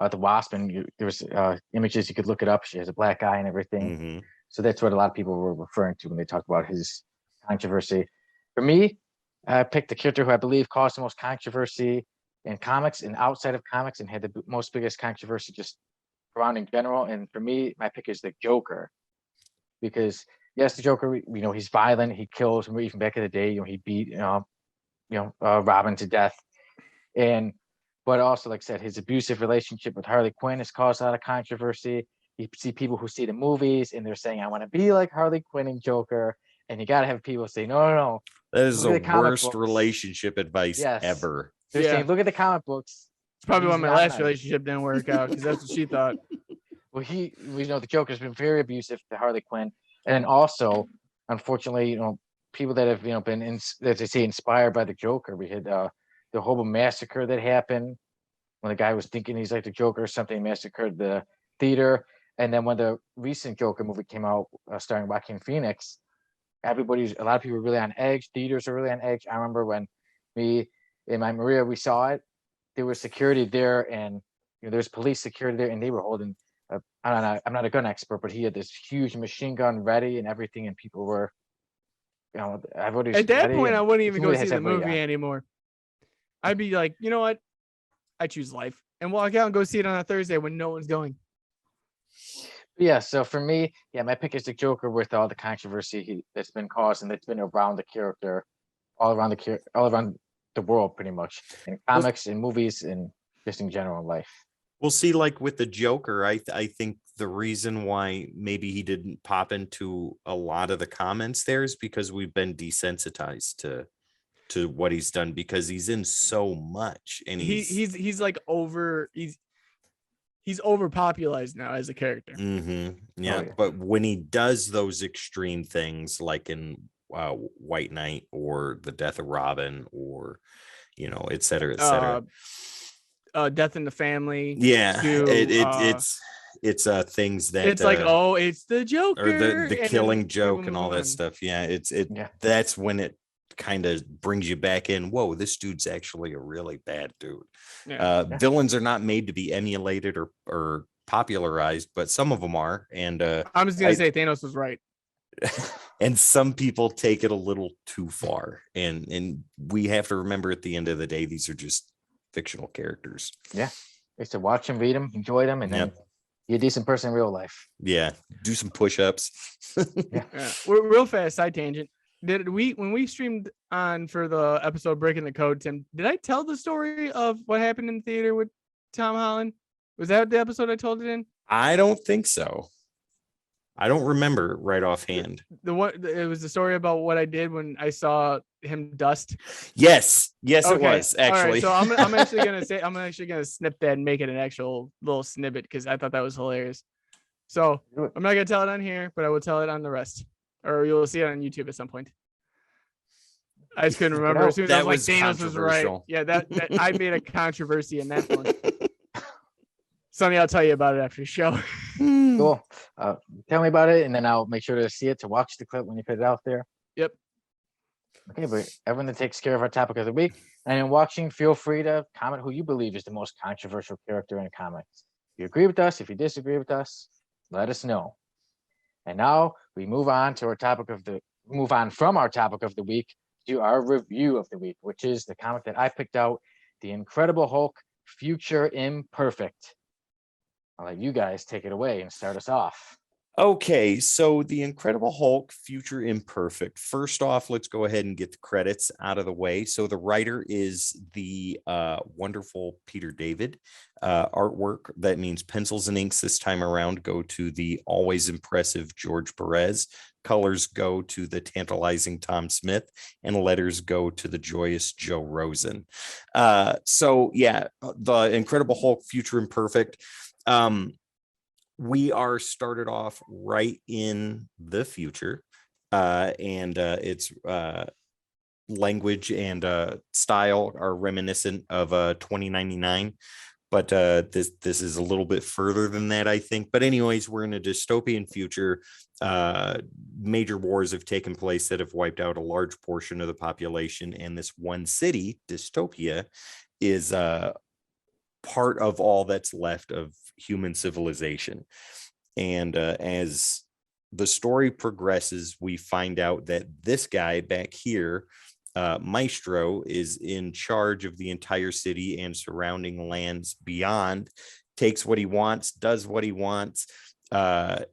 the Wasp, and there was images you could look it up. She has a black eye and everything. Mm-hmm. So that's what a lot of people were referring to when they talked about his controversy. For me, I picked the character who I believe caused the most controversy in comics and outside of comics, and had the most biggest controversy just around in general. And for me, my pick is the Joker. Because yes, the Joker, he's violent. He kills. Even back in the day, he beat, Robin to death. But also, like I said, his abusive relationship with Harley Quinn has caused a lot of controversy. You see people who see the movies and they're saying, "I want to be like Harley Quinn and Joker," and you got to have people say, "No." That is the worst relationship advice ever. They're saying, "Look at the comic books." It's probably why my last relationship didn't work out, because that's what she thought. Well, we know the Joker's been very abusive to Harley Quinn, and also, unfortunately, people that have been as they say inspired by the Joker. We had the Hobo massacre that happened when the guy was thinking he's like the Joker or something, massacred the theater, and then when the recent Joker movie came out, starring Joaquin Phoenix, a lot of people were really on edge. Theaters are really on edge. I remember when me and my Maria we saw it, there was security there, and there's police security there, and they were holding. I'm not a gun expert, but he had this huge machine gun ready and everything, and people were, at that point, I wouldn't even go see the movie anymore. I'd be like, you know what? I choose life and walk out and go see it on a Thursday when no one's going. Yeah. So for me, my pick is the Joker with all the controversy that's been caused and that's been around the character, all around the world, pretty much, in comics, in movies, and just in general in life. We'll see, like with the Joker, I think the reason why maybe he didn't pop into a lot of the comments there is because we've been desensitized to what he's done, because he's in so much, and he's like he's overpopularized now as a character. Mm-hmm. Yeah, but when he does those extreme things, like in White Knight or the death of Robin or, et cetera, et cetera. Death in the Family. Yeah, to, it's things that it's like, oh, it's the Joker or the and Killing then Joke and all that on. stuff. Yeah, that's when it kind of brings you back in. Whoa, this dude's actually a really bad dude. Villains are not made to be emulated or popularized, but some of them are. And I'm just gonna say Thanos was right. And some people take it a little too far, and we have to remember at the end of the day, these are just fictional characters. Yeah, I used to watch them, read them, enjoy them, and then be a decent person in real life. Yeah, do some push-ups. We're real fast side tangent. When we streamed on for the episode Breaking the Code, Tim, did I tell the story of what happened in the theater with Tom Holland? Was that the episode I told it in? I don't think so. I don't remember right offhand. It was the story about what I did when I saw him dust. Yes, okay. It was All right, actually. so I'm actually gonna snip that and make it an actual little snippet because I thought that was hilarious. So I'm not gonna tell it on here, but I will tell it on the rest, or you'll see it on YouTube at some point. I just couldn't remember. As soon as I was like, Thanos was right. Yeah, that I made a controversy in that one. Sonny, I'll tell you about it after the show. Cool. Tell me about it, and then I'll make sure to see it, to watch the clip when you put it out there. Yep. Okay, but everyone that takes care of our topic of the week, and in watching, feel free to comment who you believe is the most controversial character in comics. If you agree with us, if you disagree with us, let us know. And now we move on from our topic of the week to our review of the week, which is the comic that I picked out, The Incredible Hulk, Future Imperfect. I'll let you guys take it away and start us off. Okay, so The Incredible Hulk, Future Imperfect. First off, let's go ahead and get the credits out of the way. So the writer is the wonderful Peter David. Artwork, that means pencils and inks this time around, go to the always impressive George Perez. Colors go to the tantalizing Tom Smith, and letters go to the joyous Joe Rosen. So yeah, The Incredible Hulk, Future Imperfect. We are started off right in the future, and its language and style are reminiscent of 2099, but this is a little bit further than that, I think. But anyways, we're in a dystopian future. Major wars have taken place that have wiped out a large portion of the population, and this one city, Dystopia, is part of all that's left of human civilization. And as the story progresses, we find out that this guy back here, Maestro, is in charge of the entire city and surrounding lands beyond, takes what he wants, does what he wants, and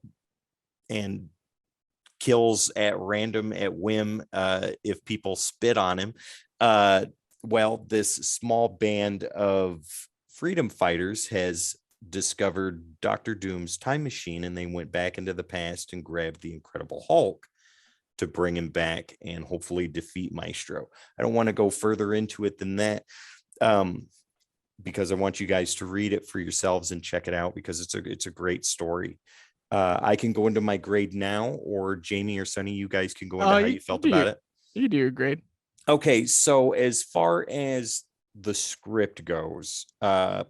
kills at random, at whim, if people spit on him. Well, this small band of freedom fighters has discovered Dr. Doom's time machine, and they went back into the past and grabbed the Incredible Hulk to bring him back and hopefully defeat Maestro. I don't want to go further into it than that, because I want you guys to read it for yourselves and check it out, because it's a great story. I can go into my grade now, or Jamie or Sonny, you guys can go into how you felt about it. You do your grade. Okay, so as far as the script goes,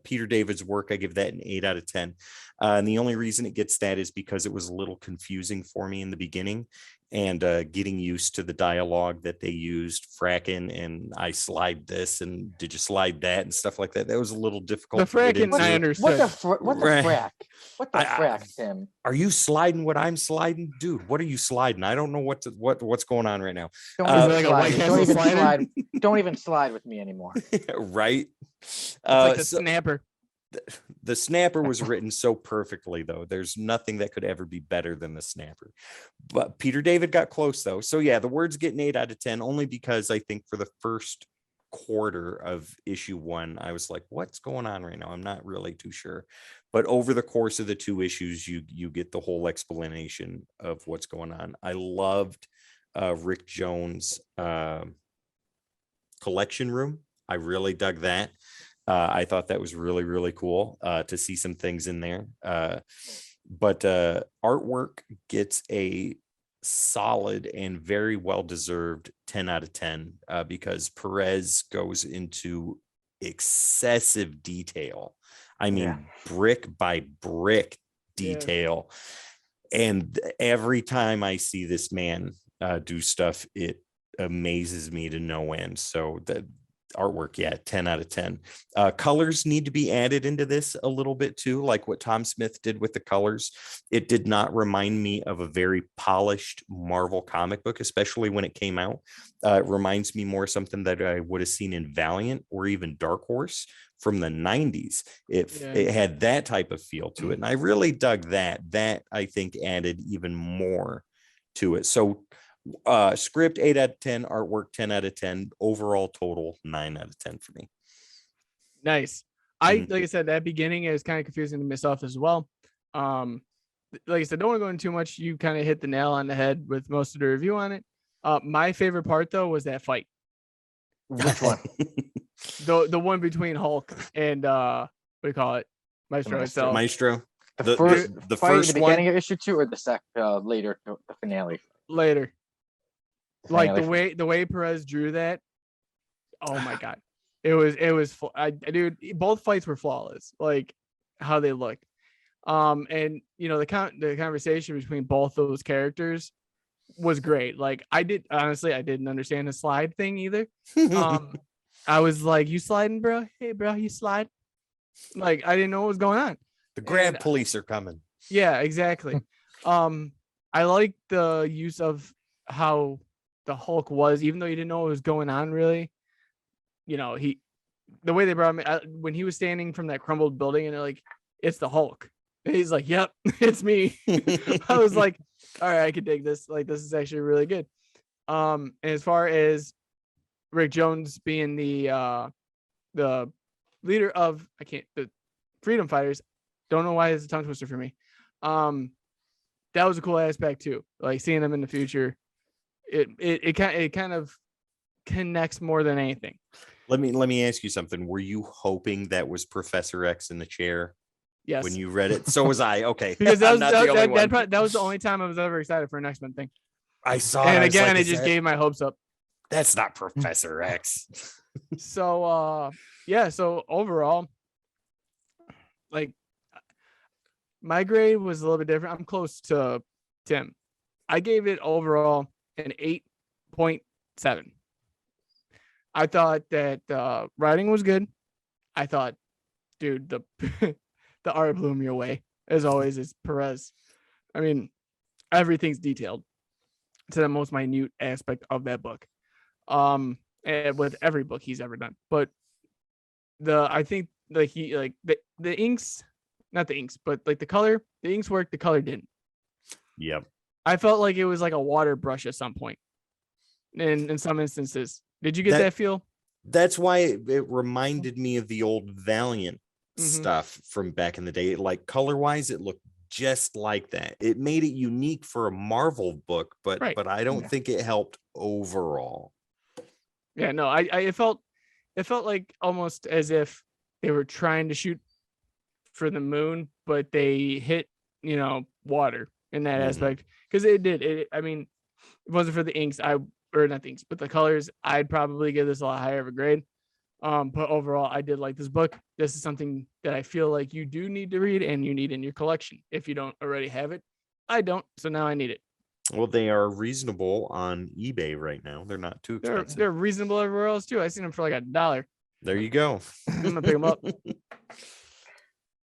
Peter David's work, I give that an 8 out of 10. And the only reason it gets that is because it was a little confusing for me in the beginning, and getting used to the dialogue that they used, fracking and I slide this and did you slide that and stuff like that. That was a little difficult. The fracking, I understood. What the frack? What the frack, Tim? Are you sliding what I'm sliding? Dude, what are you sliding? I don't know what's going on right now. Don't even slide with me anymore. Right? It's like the snapper. The snapper was written so perfectly, though. There's nothing that could ever be better than the snapper. But Peter David got close, though. So yeah, the words get an 8 out of 10, only because I think for the first quarter of issue 1, I was like, what's going on right now? I'm not really too sure. But over the course of the 2 issues, you get the whole explanation of what's going on. I loved Rick Jones' collection room. I really dug that. I thought that was really, really cool to see some things in there. But artwork gets a solid and very well deserved 10 out of 10 because Perez goes into excessive detail. I mean, Yeah. brick by brick Yeah. detail. And every time I see this man do stuff, it amazes me to no end. So the artwork, yeah, 10 out of 10. Colors need to be added into this a little bit too, like what Tom Smith did with the colors. It did not remind me of a very polished Marvel comic book, especially when it came out. It reminds me more of something that I would have seen in Valiant or even Dark Horse from the 90s. It had that type of feel to it, and I really dug that. That I think added even more to it. So script 8 out of 10, artwork 10 out of 10, overall total 9 out of 10 for me. Nice. Like I said, that beginning is kind of confusing to miss off as well. Like I said, don't want to go into too much. You kind of hit the nail on the head with most of the review on it. My favorite part though was that fight. Which one? The one between Hulk and what do you call it? Maestro itself. Maestro. The first the fight first at the beginning of issue 2 or the later, the finale? Later. The Like finale the way Perez drew that. Oh my god. It was dude, both fights were flawless. Like how they looked. And you know, the conversation between both those characters was great. Like I didn't understand the slide thing either. I was like, you sliding, bro? Hey bro, you slide? Like I didn't know what was going on. The grab police are coming. Yeah, exactly. I like the use of how the Hulk was, even though you didn't know what was going on really. You know, the way they brought him when he was standing from that crumbled building and they're like, it's the Hulk. And he's like, yep, it's me. I was like, all right, I could dig this. Like, this is actually really good. And as far as Rick Jones being the leader of the Freedom Fighters, don't know why it's a tongue twister for me. That was a cool aspect too. Like seeing them in the future, it kind of connects more than anything. Let me ask you something. Were you hoping that was Professor X in the chair? Yes. When you read it, so was I. Okay, because that was the only time I was ever excited for an X-Men thing. I saw it, and it. again, it just gave my hopes up. That's not Professor X. So yeah. So overall, like my grade was a little bit different. I'm close to Tim. I gave it overall an 8.7. I thought that writing was good. I thought, dude, the art blew me away. As always, is Perez. I mean, everything's detailed to the most minute aspect of that book. And with every book he's ever done. But I think like the inks, not the inks, but like the inks worked, the color didn't. Yep. I felt like it was like a water brush at some point. In some instances. Did you get that feel? That's why it reminded me of the old Valiant stuff from back in the day. Like color wise, it looked just like that. It made it unique for a Marvel book, but I don't think it helped overall. Yeah, no, it felt like almost as if they were trying to shoot for the moon, but they hit, water in that aspect. Because it did. I mean, if it wasn't for the inks, not the inks, but the colors, I'd probably give this a lot higher of a grade. But overall, I did like this book. This is something that I feel like you do need to read and you need in your collection. If you don't already have it, I don't. So now I need it. Well, they are reasonable on eBay right now. They're not too expensive. They're reasonable everywhere else too. I seen them for like $1. There you go. I'm gonna pick them up.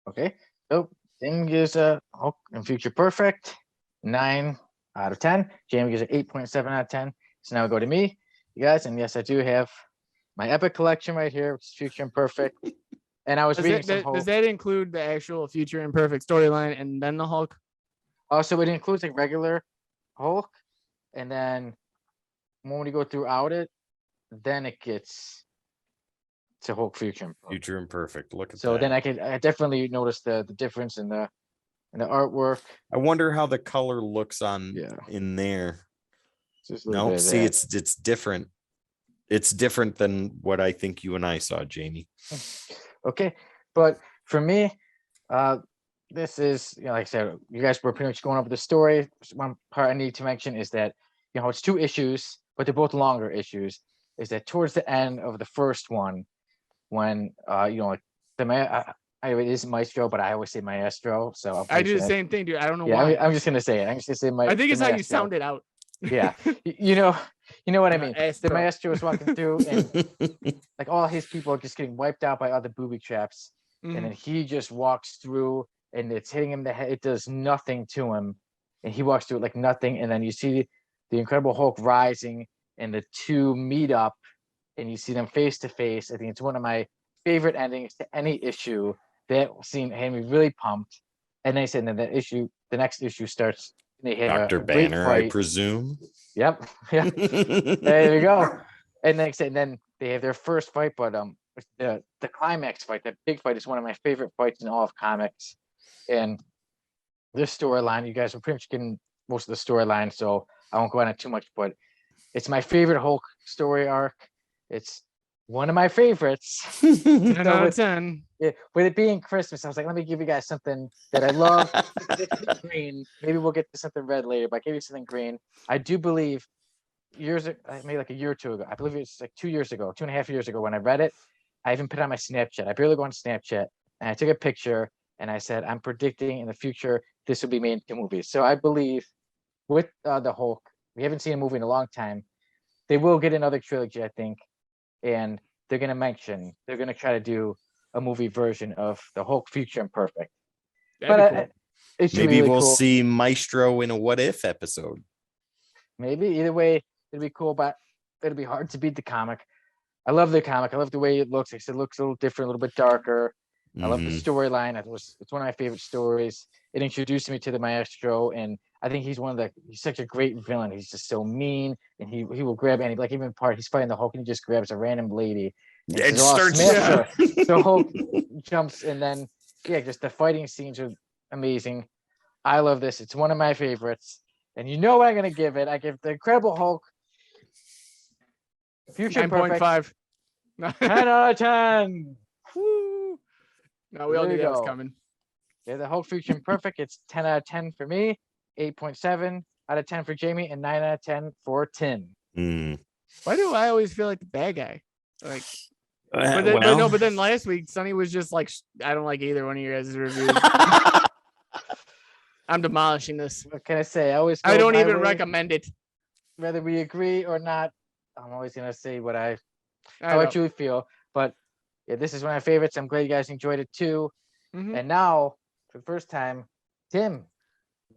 Okay. So Tim gives Hulk and Future Perfect 9 out of 10. Jamie gives it 8.7 out of 10. So now we go to me, you guys, and yes, I do have my epic collection right here, which is Future Imperfect. And I was reading some Hulk. Does that include the actual Future Imperfect storyline and then the Hulk? Also, it includes like regular Hulk, and then when you go throughout it, then it gets to Hulk Future Imperfect. Future Imperfect. Look at that. So then I definitely notice the difference in the artwork. I wonder how the color looks in there. No, see, it's different. It's different than what I think you and I saw, Jamie. Okay, but for me, this is, like I said, you guys were pretty much going over the story. One part I need to mention is that, it's 2 issues, but they're both longer issues. Is that towards the end of the first one, when like it is Maestro, but I always say Maestro, so I do the same thing, dude. I don't know why. I'm just gonna say it. I'm just gonna say I think it's how you Maestro. sound it out. Yeah, you know what I mean. Maestro. The Maestro is walking through, and like all his people are just getting wiped out by other booby traps, and then he just walks through, and it's hitting him in the head. It does nothing to him, and he walks through it like nothing. And then you see the Incredible Hulk rising, and the two meet up, and you see them face to face. I think it's one of my favorite endings to any issue. That scene had me really pumped. And they said that the next issue starts. They have Dr. a great Banner, fight. I presume. Yep. Yeah. There you go. And then they have their first fight, but the climax fight, that big fight, is one of my favorite fights in all of comics. And this storyline, you guys are pretty much getting most of the storyline, so I won't go on it too much. But it's my favorite Hulk story arc. It's one of my favorites. 10 out of 10. With it being Christmas, I was like, let me give you guys something that I love. Green. Maybe we'll get to something red later, but I gave you something green. I do believe maybe like a year or two ago. I believe it's like 2 years ago, 2.5 years ago when I read it. I even put it on my Snapchat. I barely go on Snapchat, and I took a picture and I said, I'm predicting in the future this will be made into movies. So I believe with the Hulk, we haven't seen a movie in a long time. They will get another trilogy, I think, and they're going to try to do a movie version of the Hulk Future Imperfect. That'd be cool. Maybe really we'll cool. see Maestro in a What If episode. Maybe either way, it'll be cool, but it'll be hard to beat the comic. I love the comic. I love the way it looks. It looks a little different, a little bit darker. I love the storyline. It's one of my favorite stories. It introduced me to the Maestro, and I think he's such a great villain. He's just so mean, and he will grab any, like even part he's fighting the Hulk and he just grabs a random lady. And starts So Hulk jumps, and then just the fighting scenes are amazing. I love this. It's one of my favorites. And you know what I'm gonna give it? I give the Incredible Hulk Future 9.5. 10 out of 10. Woo. No, we all There knew you that was go. coming. Yeah, the Hulk Future Imperfect. It's 10 out of 10 for me, 8.7 out of 10 for Jamie, and 9 out of 10 for Tim. Why do I always feel like the bad guy? Like, but then last week Sonny was just like, I don't like either one of your guys' reviews. I'm demolishing this. What can I say? I don't even recommend it. Whether we agree or not, I'm always gonna say what I how I truly feel. But yeah, this is one of my favorites. I'm glad you guys enjoyed it too. And now, for the first time, Tim,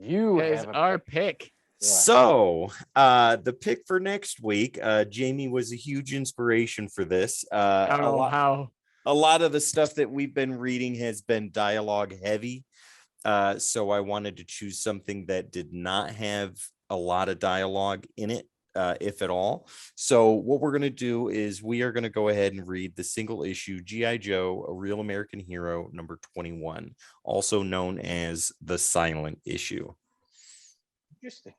you have our pick. Yeah. So the pick for next week, Jamie was a huge inspiration for this. I don't know how. A lot of the stuff that we've been reading has been dialogue heavy. So I wanted to choose something that did not have a lot of dialogue in it, if at all. So what we're going to do is we are going to go ahead and read the single issue G.I. Joe, A Real American Hero, number 21, also known as the silent issue. Interesting.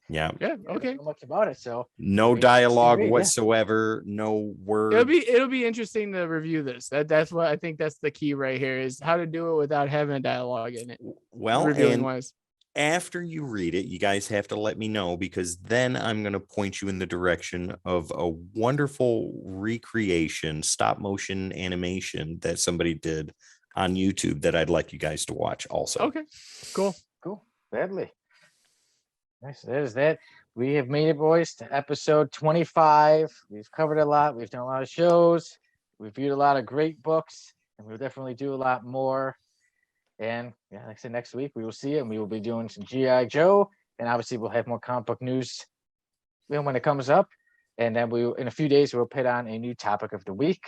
Yeah. Yeah. Okay. I don't know much about it, so No dialogue whatsoever. No words. It'll be interesting to review this. That's what I think. That's the key right here, is how to do it without having a dialogue in it. Well, reviewing and wise. after you read it, you guys have to let me know, because then I'm going to point you in the direction of a wonderful recreation, stop motion animation that somebody did on YouTube that I'd like you guys to watch also. Okay, cool. Gladly. Nice. There's that. We have made it, boys, to episode 25. We've covered a lot. We've done a lot of shows. We've viewed a lot of great books, and we'll definitely do a lot more. And yeah, like I said, next week we will see it, and we will be doing some G.I. Joe, and obviously we'll have more comic book news when it comes up. And then in a few days we'll put on a new topic of the week.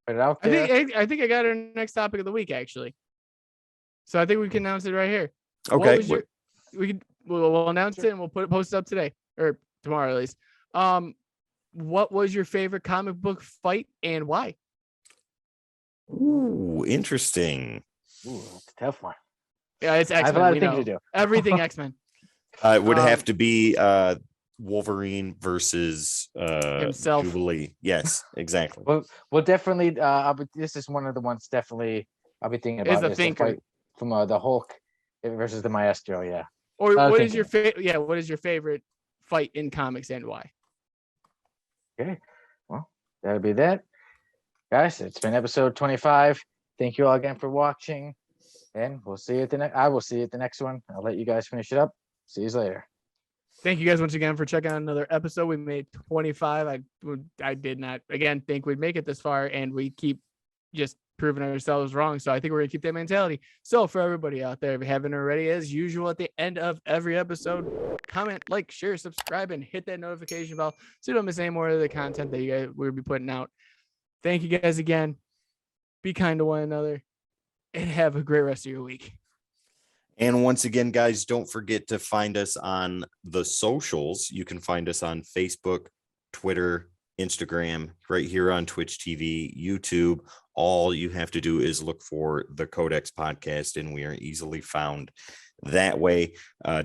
Put it out there. I think I got our next topic of the week, actually. So I think we can announce it right here. Okay. We'll announce it, and we'll post it up today or tomorrow at least. What was your favorite comic book fight and why? Ooh, interesting. Ooh, that's a tough one. Yeah, it's X-Men. I have a lot of things to do. Everything X-Men. It would have to be Wolverine versus himself. Jubilee. Yes, exactly. We'll definitely. This is one of the ones definitely I'll be thinking about. Is the thinker fight from the Hulk versus the Maestro. Yeah. Or I was what is your thinking- favorite? Yeah, what is your favorite fight in comics and why? Okay. Well, that'll be that. Guys, it's been episode 25. Thank you all again for watching. And we'll see you at the next. I will see you at the next one. I'll let you guys finish it up. See you later. Thank you guys once again for checking out another episode. We made 25. I did not again think we'd make it this far, and we keep just proving ourselves wrong. So I think we're gonna keep that mentality. So for everybody out there, if you haven't already, as usual, at the end of every episode, comment, like, share, subscribe, and hit that notification bell so you don't miss any more of the content that you guys will be putting out. Thank you guys again. Be kind to one another, and have a great rest of your week. And once again, guys, don't forget to find us on the socials. You can find us on Facebook, Twitter, Instagram, right here on Twitch TV, YouTube. All you have to do is look for the Codex Podcast, and we are easily found that way.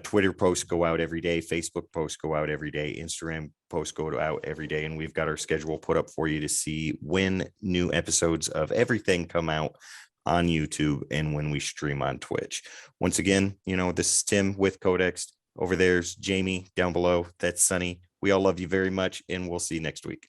Twitter posts go out every day. Facebook posts go out every day. Instagram posts go out every day. And we've got our schedule put up for you to see when new episodes of everything come out on YouTube and when we stream on Twitch. Once again, this is Tim with Codex. Over there's Jamie down below. That's Sonny. We all love you very much, and we'll see you next week.